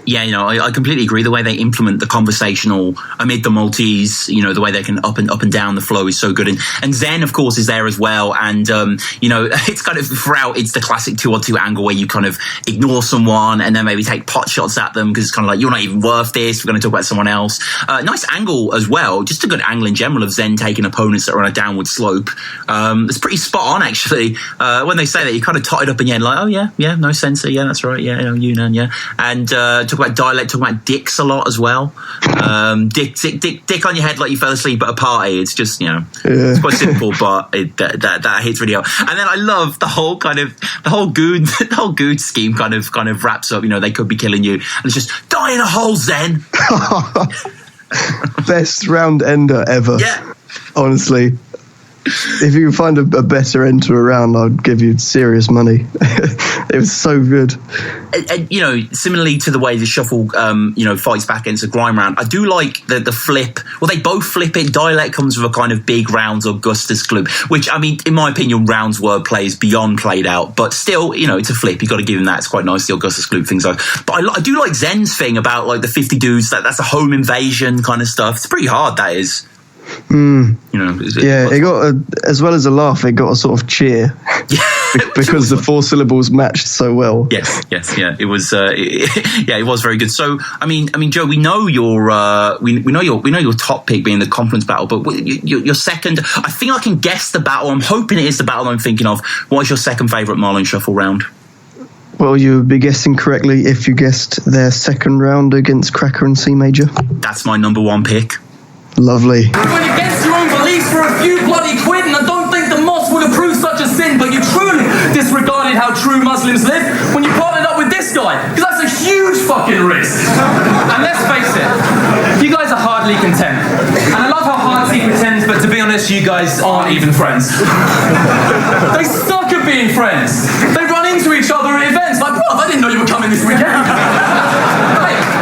Yeah, I completely agree. The way they implement the conversational amid the multis, the way they can up and down the flow is so good. And Zen, of course, is there as well. And it's kind of throughout. It's the classic 2-on-2 angle where you kind of ignore someone and then maybe take pot shots at them because it's kind of like, you're not even worth this. We're going to talk about someone else. Nice angle as well. Just a good angle in general of Zen taking opponents that are on a downward slope. It's pretty spot on actually. When they say that, you kind of tot it up in the end, like, oh yeah, no censor, yeah, that's right. Yeah, Yunnan, yeah. And talk about dialect, talk about dicks a lot as well. Dick on your head like you fell asleep at a party. It's just, it's quite simple, but that hits really hard. And then I love the whole goon scheme kind of wraps up, they could be killing you. And it's just, die in a hole, Zen. Best round ender ever. Yeah. Honestly. If you can find a better end to a round, I'd give you serious money. It was so good. And, you know, similarly to the way the Shuffle, fights back against a grime round, I do like the flip. Well, they both flip it. Dialect comes with a kind of big rounds Augustus gloop, which, I mean, in my opinion, rounds wordplay is beyond played out. But still, you know, it's a flip. You've got to give him that. It's quite nice, the Augustus gloop things like. But I do like Zen's thing about, like, the 50 dudes. That's a home invasion kind of stuff. It's pretty hard, that is. You know, it got as well as a laugh. It got a sort of cheer because the 4 syllables matched so well. Yes, yeah. It was, it was very good. So, I mean, Joe, we know your we know your top pick being the conference battle, but your second. I think I can guess the battle. I'm hoping it is the battle I'm thinking of. What is your second favourite Marlo and Shuffle round? Well, you would be guessing correctly if you guessed their second round against Cracker and Cee Major. That's my number 1 pick. Lovely. When against your own beliefs for a few bloody quid, and I don't think the mosque would approve such a sin, but you truly disregarded how true Muslims live when you partnered up with this guy, because that's a huge fucking risk. And let's face it, you guys are hardly content. And I love how hard he pretends, but to be honest, you guys aren't even friends. They suck at being friends. They run into each other at events, like, bro, I didn't know you were coming this weekend.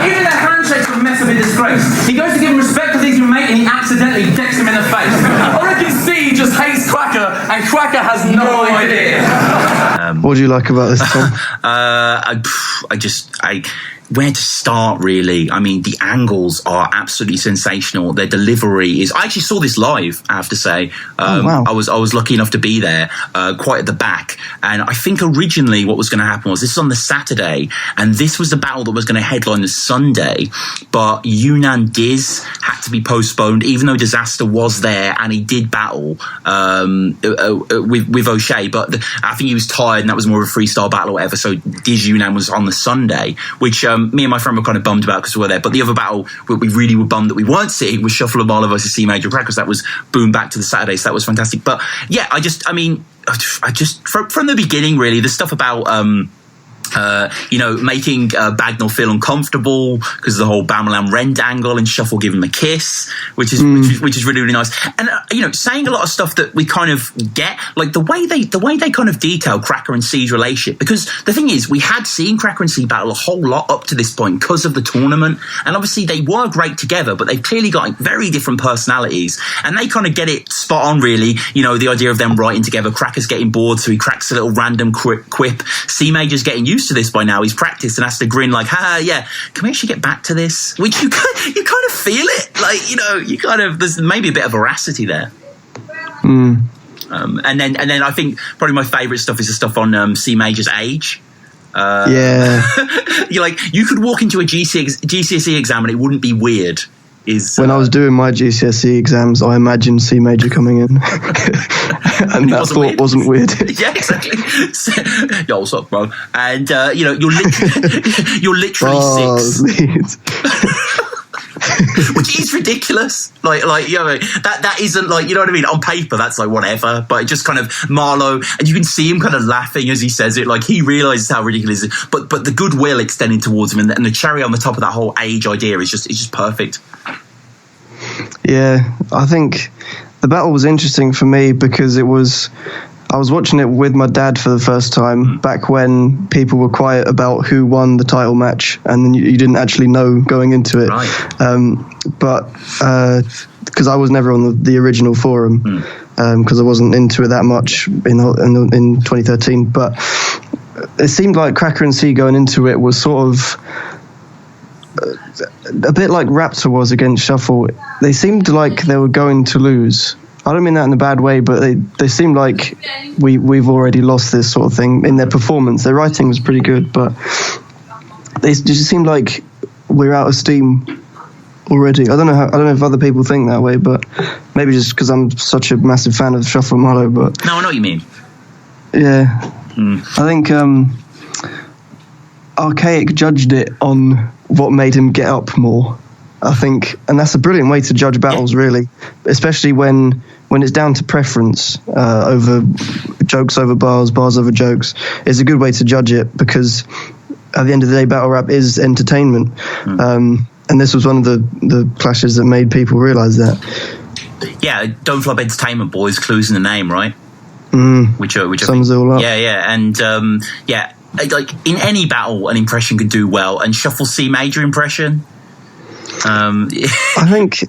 Even their handshakes are a mess of a disgrace. He goes to give him respect because he's your mate and he accidentally decks him in the face. I reckon Cee just hates Cracker and Cracker has no idea. What do you like about this, Tom? Where to start, really? I mean, the angles are absolutely sensational. Their delivery is. I actually saw this live, I have to say. Wow. I was lucky enough to be there, quite at the back. And I think originally what was going to happen was this was on the Saturday, and this was the battle that was going to headline the Sunday. But Yunnan Diz had to be postponed, even though Disaster was there and he did battle with O'Shea. But I think he was tired, and that was more of a freestyle battle or whatever. So Diz Yunnan was on the Sunday, which me and my friend were kind of bummed about because we were there. But the other battle we really were bummed that we weren't seeing was Shuffle Marlo versus Cee Major Cracker. That was boom back to the Saturday, so that was fantastic. But yeah, I just from the beginning, really, the stuff about making Bagnall feel uncomfortable because of the whole Bamalam Rend angle and Shuffle give him a kiss, which is really, really nice. And saying a lot of stuff that we kind of get, like the way they kind of detail Cracker and Cee's relationship. Because the thing is, we had seen Cracker and Cee battle a whole lot up to this point because of the tournament, and obviously they were great together, but they've clearly got very different personalities, and they kind of get it spot on, really. The idea of them writing together. Cracker's getting bored, so he cracks a little random quip. Cee Major's getting used to this by now. He's practiced and has to grin like, yeah, can we actually get back to this? Which you kind of feel it, like, there's maybe a bit of veracity there. And then I think probably my favourite stuff is the stuff on Cee Major's age. Yeah. You could walk into a GCSE exam and it wouldn't be weird. When I was doing my GCSE exams, I imagined Cee Major coming in. And that thought wasn't weird. Yeah, exactly. Yo, what's up, bro? And, you're literally 6. Which is ridiculous. That isn't like, you know what I mean? On paper, that's like whatever. But it just kind of Marlo, and you can see him kind of laughing as he says it. Like, he realizes how ridiculous it is. But the goodwill extending towards him and the cherry on the top of that whole age idea is just perfect. Yeah, I think the battle was interesting for me because I was watching it with my dad for the first time back when people were quiet about who won the title match, and then you didn't actually know going into it. Right. But because I was never on the original forum, because I wasn't into it that much in 2013. But it seemed like Cracker and Cee going into it was sort of a bit like Raptor was against Shuffle. They seemed like they were going to lose. I don't mean that in a bad way, but they seemed like we've already lost this sort of thing in their performance. Their writing was pretty good, but they just seemed like we're out of steam already. I don't know if other people think that way, but maybe just because I'm such a massive fan of Shuffle Marlo. But no, I know what you mean. Yeah, I think Archaic judged it on what made him get up more, I think, and that's a brilliant way to judge battles, really, especially when it's down to preference over jokes over bars over jokes. It's a good way to judge it because at the end of the day, battle rap is entertainment, and this was one of the clashes that made people realise that. Yeah, Don't Flop Entertainment Boys, clues in the name, right? Which sums it all up. Yeah, and like in any battle, an impression could do well. And Shuffle-T Major impression. I think.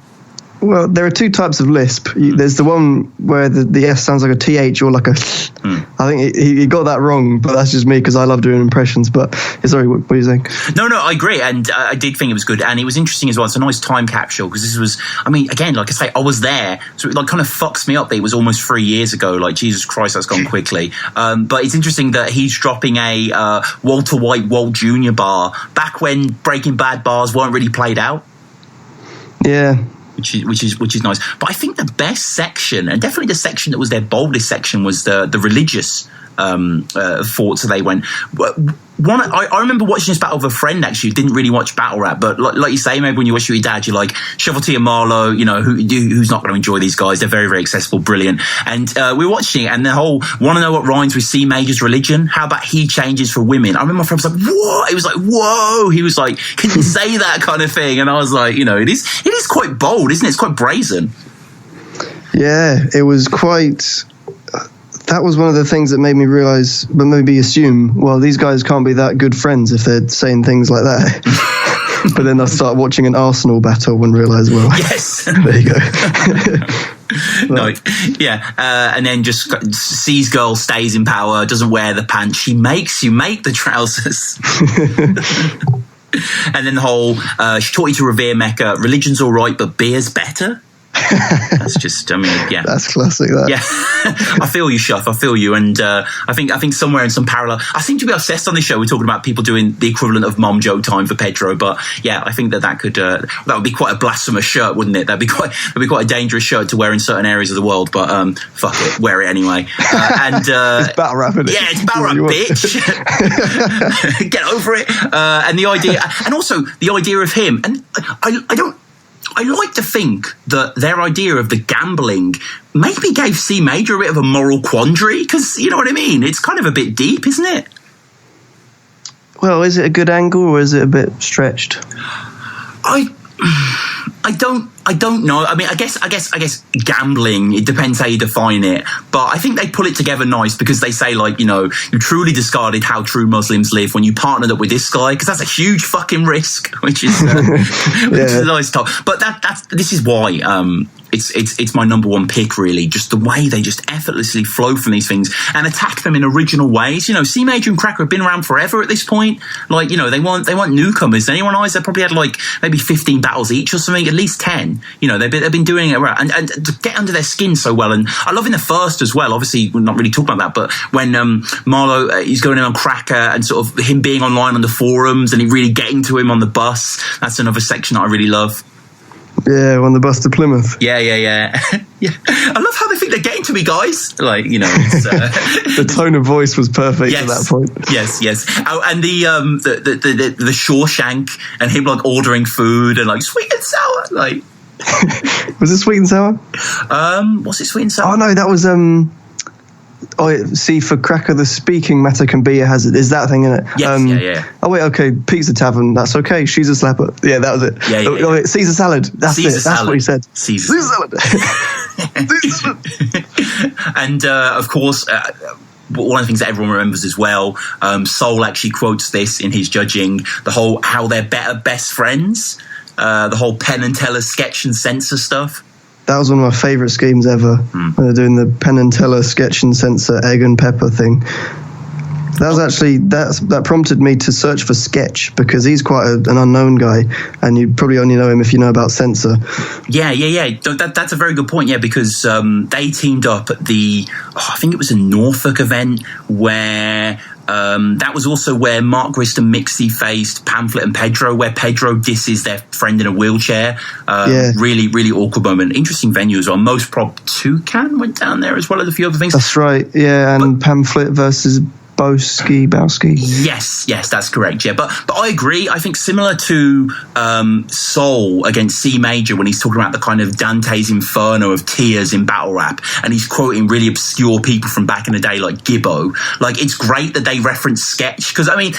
Well, there are two types of lisp. There's the one where the S sounds like a TH or like a. I think he got that wrong, but that's just me because I love doing impressions. But sorry, what are you saying? No, I agree, and I did think it was good, and it was interesting as well. It's a nice time capsule because this was. I mean, again, like I say, I was there, so it like kind of fucks me up that it was almost 3 years ago. Like Jesus Christ, that's gone quickly. But it's interesting that he's dropping a Walter White Walt Jr. bar back when Breaking Bad bars weren't really played out. Yeah. Which is nice, but I think the best section, and definitely the section that was their boldest section, was the religious thoughts that they went. I remember watching this battle with a friend actually who didn't really watch battle rap, but like you say, maybe when you watch it with your dad, you're like Shuffle-T and Marlo, you know, who's not going to enjoy these guys? They're very, very accessible, brilliant. And we were watching it, and the whole want to know what rhymes with Cee Major's religion? How about he changes for women? I remember my friend was like, what? It was like, whoa. He was like, can you say that kind of thing? And I was like, you know, it is quite bold, isn't it? It's quite brazen. Yeah, it was quite. That was one of the things that made me realise, but maybe assume, well, these guys can't be that good friends if they're saying things like that. But then I start watching an Arsenal battle and realise, well, yes, there you go. No, yeah, and then just Cee's girl stays in power, doesn't wear the pants. She makes you make the trousers. And then the whole, she taught you to revere Mecca. Religion's all right, but beer's better. That's just, I mean, yeah, that's classic. That, yeah. I feel you, Shuff. I feel you, and I think somewhere in some parallel, I seem to be obsessed on this show. We're talking about people doing the equivalent of mom joke time for Pedro, but yeah, I think that could that would be quite a blasphemous shirt, wouldn't it? That'd be quite a dangerous shirt to wear in certain areas of the world. But fuck it, wear it anyway. And it's battle rap, isn't it? Yeah, it's battle rap, bitch. Get over it. And the idea, and also the idea of him, and I like to think that their idea of the gambling maybe gave Cee Major a bit of a moral quandary, because, you know what I mean? It's kind of a bit deep, isn't it? Well, is it a good angle or is it a bit stretched? I don't know. I mean, I guess gambling, it depends how you define it. But I think they pull it together nice because they say, like, you know, you truly discarded how true Muslims live when you partnered up with this guy, because that's a huge fucking risk, which is a nice top. But this is why it's my number one pick, really. Just the way they just effortlessly flow from these things and attack them in original ways. You know, Cee Major and Cracker have been around forever at this point. Like, you know, they want newcomers. In anyone's eyes, they probably had like maybe 15 battles each or something, at least 10. You know, they've been doing it around and to get under their skin so well. And I love in the first as well. Obviously, we're not really talking about that, but when Marlo he's going in on Cracker and sort of him being online on the forums and he really getting to him on the bus. That's another section that I really love. Yeah, on the bus to Plymouth. Yeah. Yeah. I love how they think they're getting to me, guys. Like, you know, it's, the tone of voice was perfect at that point. Yes. Oh, and the Shawshank and him like ordering food and like sweet and sour. Like, was it sweet and sour? Was it sweet and sour? Oh no, that was see, for Cracker, the speaking matter can be a hazard. Is that thing in it? Yes, yeah. Oh wait, okay. Pizza Tavern. That's okay. She's a slapper. Yeah, that was it. Yeah. Oh, wait, Caesar salad. That's Caesar it. salad. That's what he said. Caesar salad. And of course, one of the things that everyone remembers as well, Soul actually quotes this in his judging, the whole how they're best friends, the whole Penn and Teller sketch and censor stuff. That was one of my favourite schemes ever. When they're doing the Penn and Teller sketch and censor egg and pepper thing. That was actually that prompted me to search for Sketch, because he's quite an unknown guy, and you probably only know him if you know about Censor. Yeah. That's a very good point. Yeah, because they teamed up at I think it was a Norfolk event where. That was also where Mark Grist and Mcody faced Pamphlet and Pedro, where Pedro disses their friend in a wheelchair. Really, really awkward moment. Interesting venue as well. Most Prob Toucan went down there as well as a few other things. That's right. Yeah, and Pamphlet versus Bowski. Yes, that's correct. Yeah, but I agree. I think similar to Soul against Cee Major when he's talking about the kind of Dante's Inferno of tears in battle rap, and he's quoting really obscure people from back in the day like Gibbo. Like, it's great that they reference Sketch, because I mean,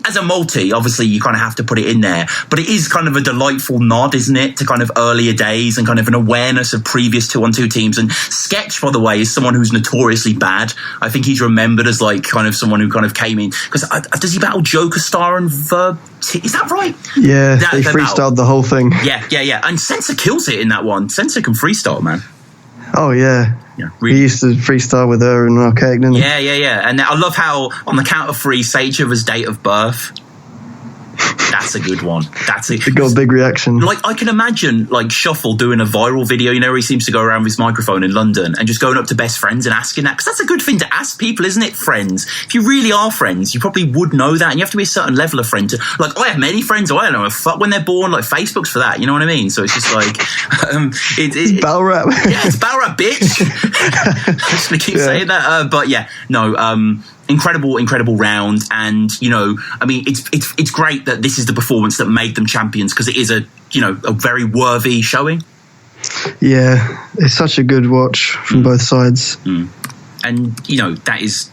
as a multi, obviously you kind of have to put it in there, but it is kind of a delightful nod, isn't it, to kind of earlier days and kind of an awareness of previous 2-on-2 teams. And Sketch, by the way, is someone who's notoriously bad. I think he's remembered as like kind of someone who kind of came in, because does he battle Joker Star and Verb? Is that right? Yeah, they freestyled the whole thing. Yeah. And Sensor kills it in that one. Sensor can freestyle, man. Oh, yeah. Really. He used to freestyle with her in Archaic, didn't he? Yeah. And I love how, on the count of 3, say each other's date of birth. That's a good one. It got a big reaction. Like, I can imagine, like, Shuffle doing a viral video, you know, where he seems to go around with his microphone in London and just going up to best friends and asking that, because that's a good thing to ask people, isn't it, friends? If you really are friends, you probably would know that, and you have to be a certain level of friend to, like, I have many friends, I don't know a fuck when they're born, like, Facebook's for that, you know what I mean? So it's just like, it's battle rap. Yeah, it's battle rap, bitch. I'm just gonna keep saying that, but yeah, no, incredible round, and you know, I mean, it's great that this is the performance that made them champions, because it is a very worthy showing. Yeah, it's such a good watch from both sides. And you know, that's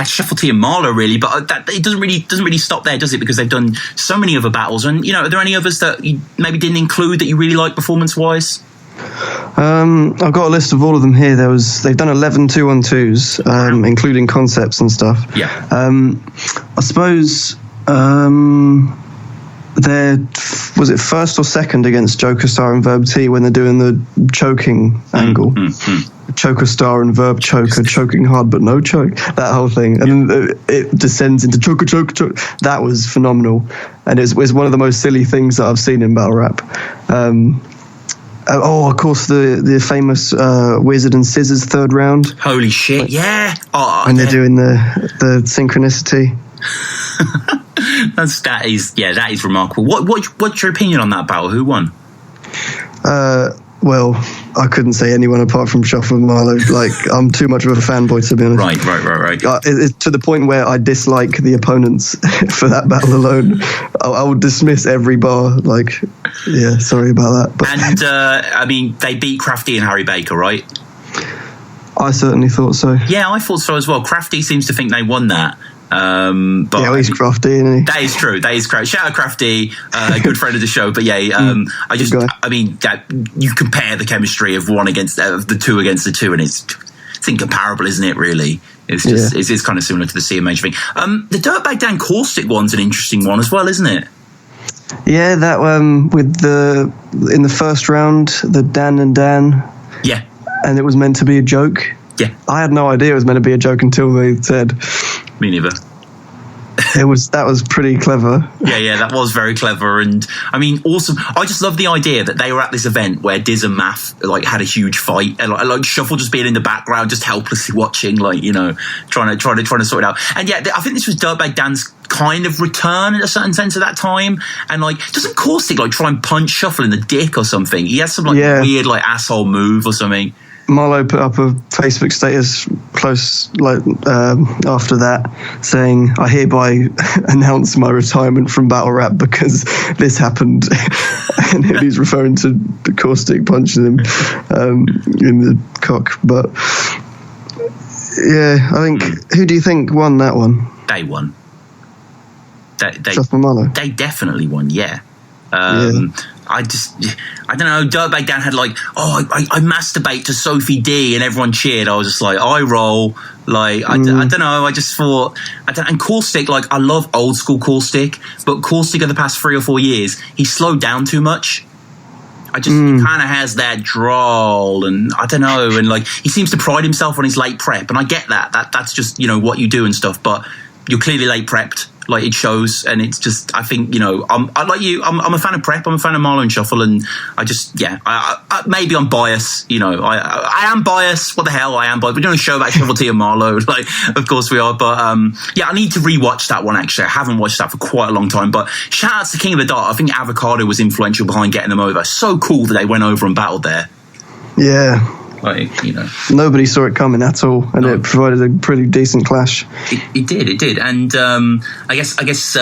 Shuffle-T and Marlo really, but that it doesn't really stop there, does it? Because they've done so many other battles, and you know, are there any others that you maybe didn't include that you really like performance wise? I've got a list of all of them here. They've done 11 2-on-2s, including concepts and stuff. Yeah. I suppose was it first or second against Joker Star and Verb T when they're doing the choking angle? Choker Star and Verb Choker, choking hard but no choke, that whole thing, and then it descends into choker. That was phenomenal, and it was one of the most silly things that I've seen in battle rap. Of course, the famous Wizard and Scissors third round. Holy shit! Yeah. When they're doing the synchronicity. that is remarkable. What's your opinion on that battle? Who won? Well, I couldn't say anyone apart from Shuffle and Marlo. Like, I'm too much of a fanboy, to be honest. Right. It's to the point where I dislike the opponents for that battle alone. I would dismiss every bar. Like, yeah, sorry about that. But. And, I mean, they beat Crafty and Harry Baker, right? I certainly thought so. Yeah, I thought so as well. Crafty seems to think they won that. But yeah, he's crafty, isn't he? That is true. Shout out Crafty, a good friend of the show. But yeah, I mean, that you compare the chemistry of one against the two against the two, and it's incomparable, isn't it? Really, it's just it's kind of similar to the Cee Major thing. The Dirtbag Dan Caustic one's an interesting one as well, isn't it? Yeah, that with in the first round, the Dan and Dan. Yeah, and it was meant to be a joke. Yeah, I had no idea it was meant to be a joke until they said. Me neither. That was pretty clever. Yeah, that was very clever, and I mean, awesome. I just love the idea that they were at this event where Diz and Math like had a huge fight, and like Shuffle just being in the background, just helplessly watching, like, you know, trying to sort it out. And yeah, I think this was Dirtbag Dan's kind of return in a certain sense at that time. And like, doesn't Caustic like try and punch Shuffle in the dick or something? He has some like weird like asshole move or something. Marlo put up a Facebook status after that saying, "I hereby announce my retirement from battle rap because this happened." And he's referring to the Caustic punching him in the cock. But yeah, I think, who do you think won that one? They won. Shuffle Marlo. They definitely won, yeah. I don't know, Dirtbag Dan had like, I masturbate to Sophie D and everyone cheered. I was just like, I roll. Like, I don't know, I just thought, and Caustic, like, I love old school Caustic, but Caustic of the past 3 or 4 years, he slowed down too much. He kind of has that drawl, and I don't know, and like, he seems to pride himself on his late prep, and I get that's just, you know, what you do and stuff, but you're clearly late prepped. Like, it shows, and it's just, I think, you know, I'm a fan of prep, I'm a fan of Marlo and Shuffle, and I just, I maybe I'm biased, you know, I am biased, what the hell, I am biased. We're doing a show about Shuffle-T and Marlo, like, of course we are, but I need to rewatch that one, actually. I haven't watched that for quite a long time, but shout out to King of the Dart. I think Avocado was influential behind getting them over. So cool that they went over and battled there. Yeah, Like, you know, nobody saw it coming at all, and it provided a pretty decent clash. It did, and I guess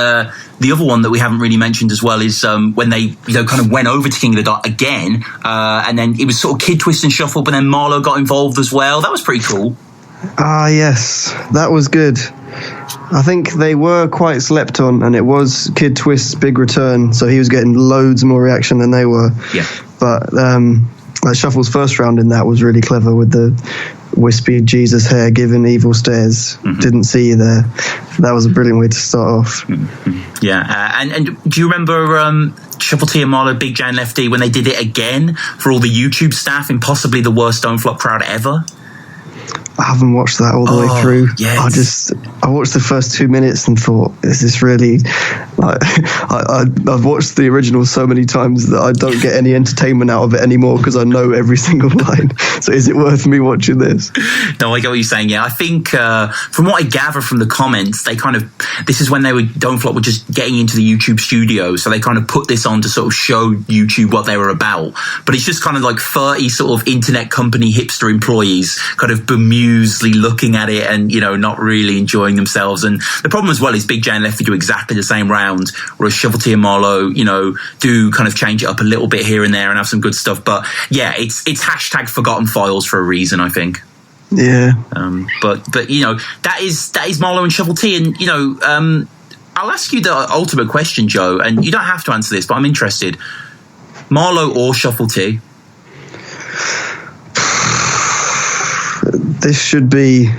the other one that we haven't really mentioned as well is when they kind of went over to King of the Dot again, and then it was sort of Kid Twist and Shuffle, but then Marlo got involved as well. That was pretty cool. Ah, yes, that was good. I think they were quite slept on, and it was Kid Twist's big return, so he was getting loads more reaction than they were. Yeah. But Shuffle's first round in that was really clever with the wispy Jesus hair giving evil stares. Mm-hmm. Didn't see you there. That was a brilliant way to start off. Mm-hmm. Yeah. And do you remember Shuffle-T and Marlo, Big J and Lefty, when they did it again for all the YouTube staff in possibly the worst Don't Flop crowd ever? I haven't watched that all the way through. Yes. I watched the first 2 minutes and thought, is this really... I've watched the original so many times that I don't get any entertainment out of it anymore because I know every single line. So is it worth me watching this? No, I get what you're saying. Yeah, I think from what I gather from the comments, they kind of... This is when Don't Flop were just getting into the YouTube studio, so they kind of put this on to sort of show YouTube what they were about. But it's just kind of like 30 sort of internet company hipster employees kind of bemusedly looking at it and, you know, not really enjoying themselves. And the problem as well is Big J and Lefty do exactly the same round, whereas Shuffle-T and Marlo, you know, do kind of change it up a little bit here and there and have some good stuff. But yeah, it's hashtag forgotten files for a reason, I think. Yeah. But you know, that is Marlo and Shuffle-T. And, you know, I'll ask you the ultimate question, Joe, and you don't have to answer this, but I'm interested. Marlo or Shuffle-T? This should be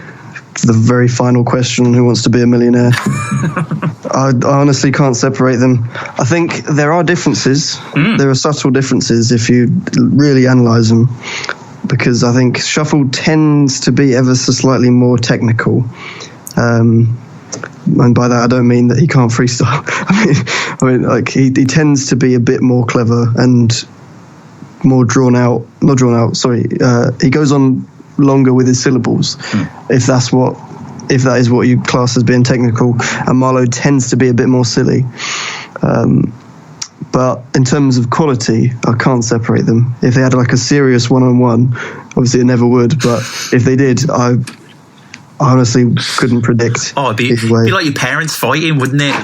the very final question on Who Wants to Be a Millionaire. I honestly can't separate them. I think there are differences. There are subtle differences if you really analyse them, because I think Shuffle tends to be ever so slightly more technical. And by that I don't mean that he can't freestyle. I mean like he tends to be a bit more clever and more drawn out. Not drawn out, sorry. He goes on longer with his syllables, if that is what you class as being technical, and Marlo tends to be a bit more silly. But in terms of quality, I can't separate them. If they had like a serious one-on-one, obviously it never would, but if they did, I honestly couldn't predict. Oh, it'd be like your parents fighting, wouldn't it?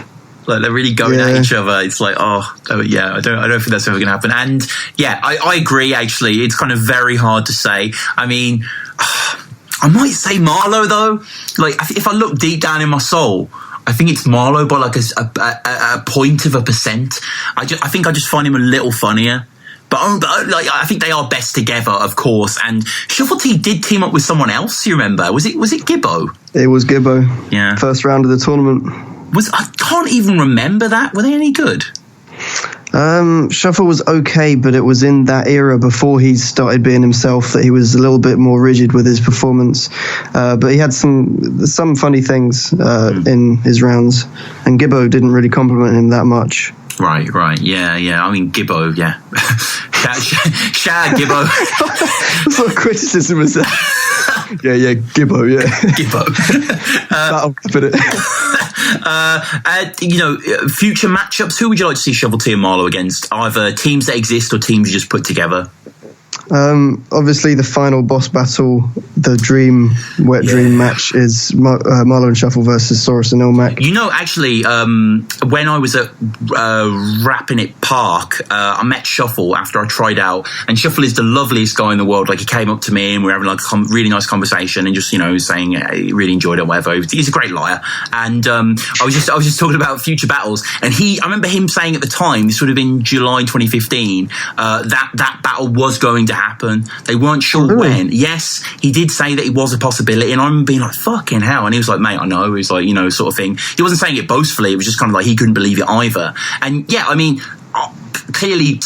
Like they're really going at each other. It's like, I don't think that's ever going to happen. And yeah, I agree. Actually, it's kind of very hard to say. I mean, I might say Marlo though. Like, if I look deep down in my soul, I think it's Marlo by like a 0.1%. I think I just find him a little funnier. But like, I think they are best together, of course. And Shuffle-T did team up with someone else. You remember? Was it Gibbo? It was Gibbo. Yeah. First round of the tournament. I can't even remember that. Were they any good? Shuffle was okay, but it was in that era before he started being himself that he was a little bit more rigid with his performance. But he had some funny things in his rounds, and Gibbo didn't really compliment him that much. Right, yeah. I mean, Gibbo, yeah. Shout out Gibbo. What sort of criticism is that? Yeah, Gibbo, yeah. Gibbo. That'll fit it. You know, future matchups, who would you like to see Shuffle-T and Marlo against? Either teams that exist or teams you just put together? Obviously, the final boss battle, the wet dream match is Marlo and Shuffle versus Saurus and Ilmac. You know, actually, when I was at Rapping It Park, I met Shuffle after I tried out, and Shuffle is the loveliest guy in the world. Like, he came up to me and we were having like a really nice conversation and just, you know, saying he really enjoyed it, whatever. He's a great liar. And I was just talking about future battles, and I remember him saying at the time, this would have been July 2015, that battle was going to happen. They weren't sure when. Yes, he did say that it was a possibility, and I remember being like, fucking hell. And he was like, mate, I know. He was like, you know, sort of thing. He wasn't saying it boastfully. It was just kind of like he couldn't believe it either. And yeah, I mean, clearly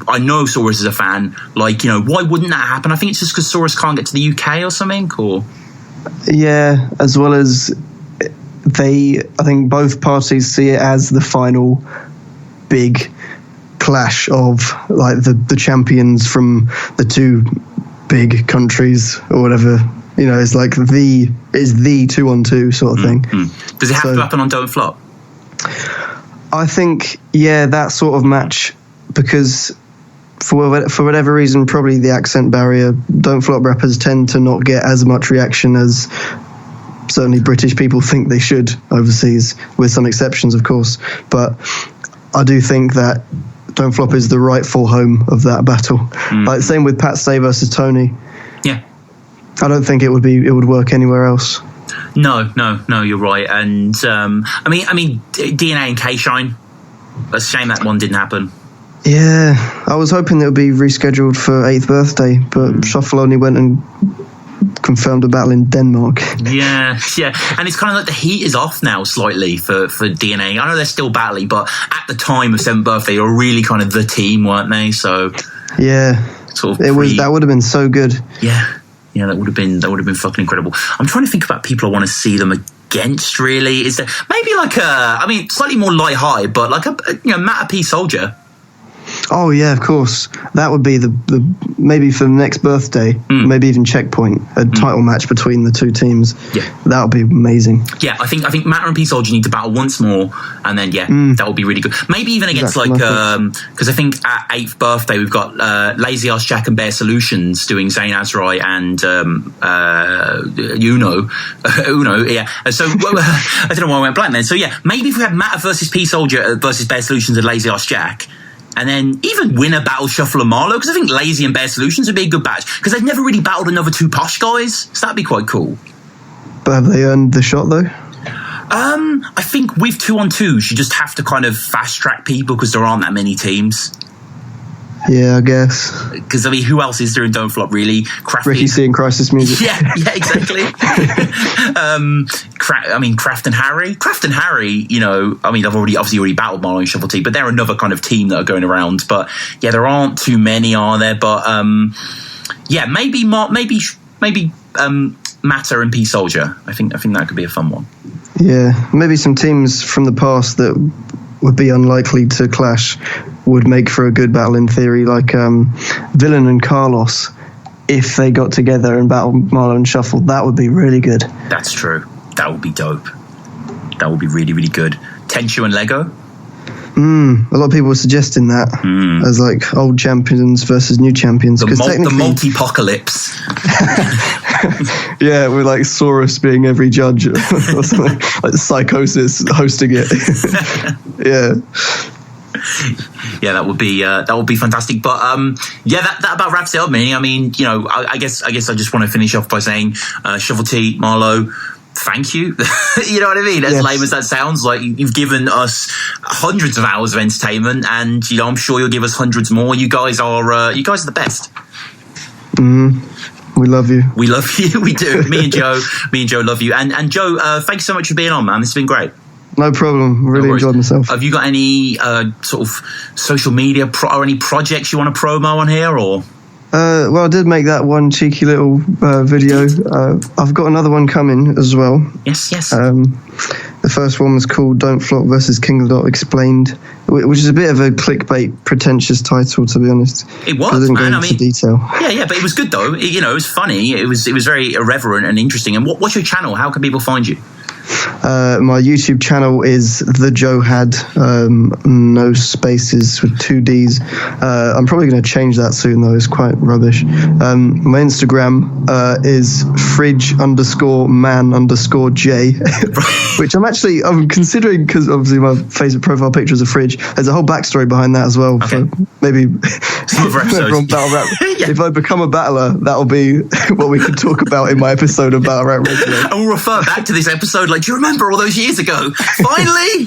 I know Saurus is a fan. Like, you know, why wouldn't that happen? I think it's just because Saurus can't get to the UK or something, or... Yeah, as well as I think both parties see it as the final big clash of like the champions from the two big countries or whatever. You know, it's like the 2-on-2 sort of thing. Does it have to happen on Don't Flop? I think, yeah, that sort of match, because for whatever reason, probably the accent barrier, Don't Flop rappers tend to not get as much reaction as certainly British people think they should overseas, with some exceptions, of course. But I do think that Don't Flop is the rightful home of that battle. Like same with Pat Stay versus Tony. Yeah, I don't think it would work anywhere else. No, you're right. And I mean, DNA and K-Shine. It's a shame that one didn't happen. Yeah, I was hoping it would be rescheduled for 8th birthday, but Shuffle only went and confirmed a battle in Denmark. Yeah, and it's kind of like the heat is off now slightly for DNA. I know they're still battling, but at the time of 7th birthday, they were really kind of the team, weren't they? So yeah, sort of that would have been so good. Yeah, that would have been fucking incredible. I'm trying to think about people I want to see them against. Really, is there maybe like slightly more light-hearted, but like a Matter P Soldier. Oh yeah, of course. That would be the maybe for the next birthday, maybe even Checkpoint, a title match between the two teams. Yeah, that would be amazing. Yeah, I think Matter and P Soldier need to battle once more, and then that would be really good. Maybe even against because I think at 8th birthday we've got Lazy Ass Jack and Bear Solutions doing Zayn Azrai and Uno. Yeah. So I don't know why I went blank then. So yeah, maybe if we had Matter versus P Soldier versus Bear Solutions and Lazy Ass Jack. And then even win a battle Shuffle and Marlo, because I think Lazy and Bear Solutions would be a good batch, because they've never really battled another two posh guys, so that'd be quite cool. But have they earned the shot though? I think with 2-on-2s, you just have to kind of fast track people because there aren't that many teams. Yeah, I guess. Because, I mean, who else is there in Don't Flop, really? Ricky C and Crisis Music. Yeah, exactly. Kraft and Harry. Kraft and Harry, I've already battled Marlo and Shuffle-T, but they're another kind of team that are going around. But, yeah, there aren't too many, are there? But, maybe Matter and P Soldier. I think that could be a fun one. Yeah, maybe some teams from the past that would be unlikely to clash would make for a good battle in theory, like Villain and Carlos. If they got together and battled Marlo and Shuffle, that would be really good. That's true. That would be dope. That would be really, really good. Tenchu and Lego? A lot of people were suggesting that as like old champions versus new champions. The multi-pocalypse. Yeah, with like Saurus being every judge or something, like Psychosis hosting it. Yeah. Yeah, that would be fantastic. But that about wraps it up, me. I mean, I guess I just want to finish off by saying, Shuffle-T, Marlo, thank you. You know what I mean? As lame as that sounds, like you've given us hundreds of hours of entertainment, and I'm sure you'll give us hundreds more. You guys are the best. We love you. We love you. We do. Me and Joe love you. And Joe, thanks so much for being on, man. This has been great. No problem. Really enjoyed myself. Have you got any sort of social media or any projects you want to promo on here, or? Well, I did make that one cheeky little video. I've got another one coming as well. Yes. The first one was called Don't Flop versus King of the Dot Explained, which is a bit of a clickbait, pretentious title, to be honest. It was, I didn't go into detail. Yeah, but it was good though. It was funny. It was very irreverent and interesting. And what's your channel? How can people find you? My YouTube channel is The Joe Had, no spaces with 2 Ds. I'm probably going to change that soon though. It's quite rubbish. My Instagram is fridge_man_J, which I'm considering, because obviously my Facebook profile picture is a fridge. There's a whole backstory behind that as well. Okay. For maybe from Battle Rap. Yeah. If I become a battler, that'll be what we can talk about in my episode of Battle Rap Radio. And we'll refer back to this episode. Like, do you remember all those years ago? Finally!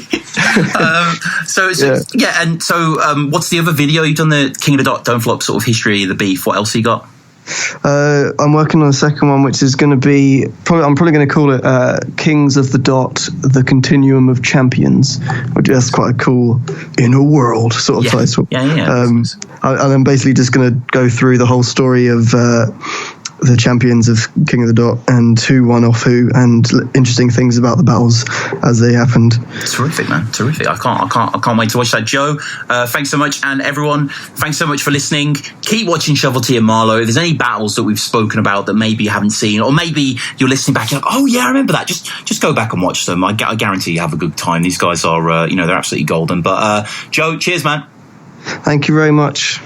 What's the other video? You've done the King of the Dot, Don't Flop sort of history of the beef. What else you got? I'm working on a second one, which is going to be I'm probably going to call it Kings of the Dot, the Continuum of Champions, which is quite a cool inner world sort of title. Yeah. I'm basically just going to go through the whole story of the champions of King of the Dot and who won off who, and interesting things about the battles as they happened. Terrific, man. Terrific. I can't wait to watch that. Joe, thanks so much. And everyone, thanks so much for listening. Keep watching Shuffle-T and Marlo. If there's any battles that we've spoken about that maybe you haven't seen, or maybe you're listening back, you're like, oh yeah, I remember that. Just go back and watch them. I guarantee you have a good time. These guys are, they're absolutely golden. But Joe, cheers, man. Thank you very much.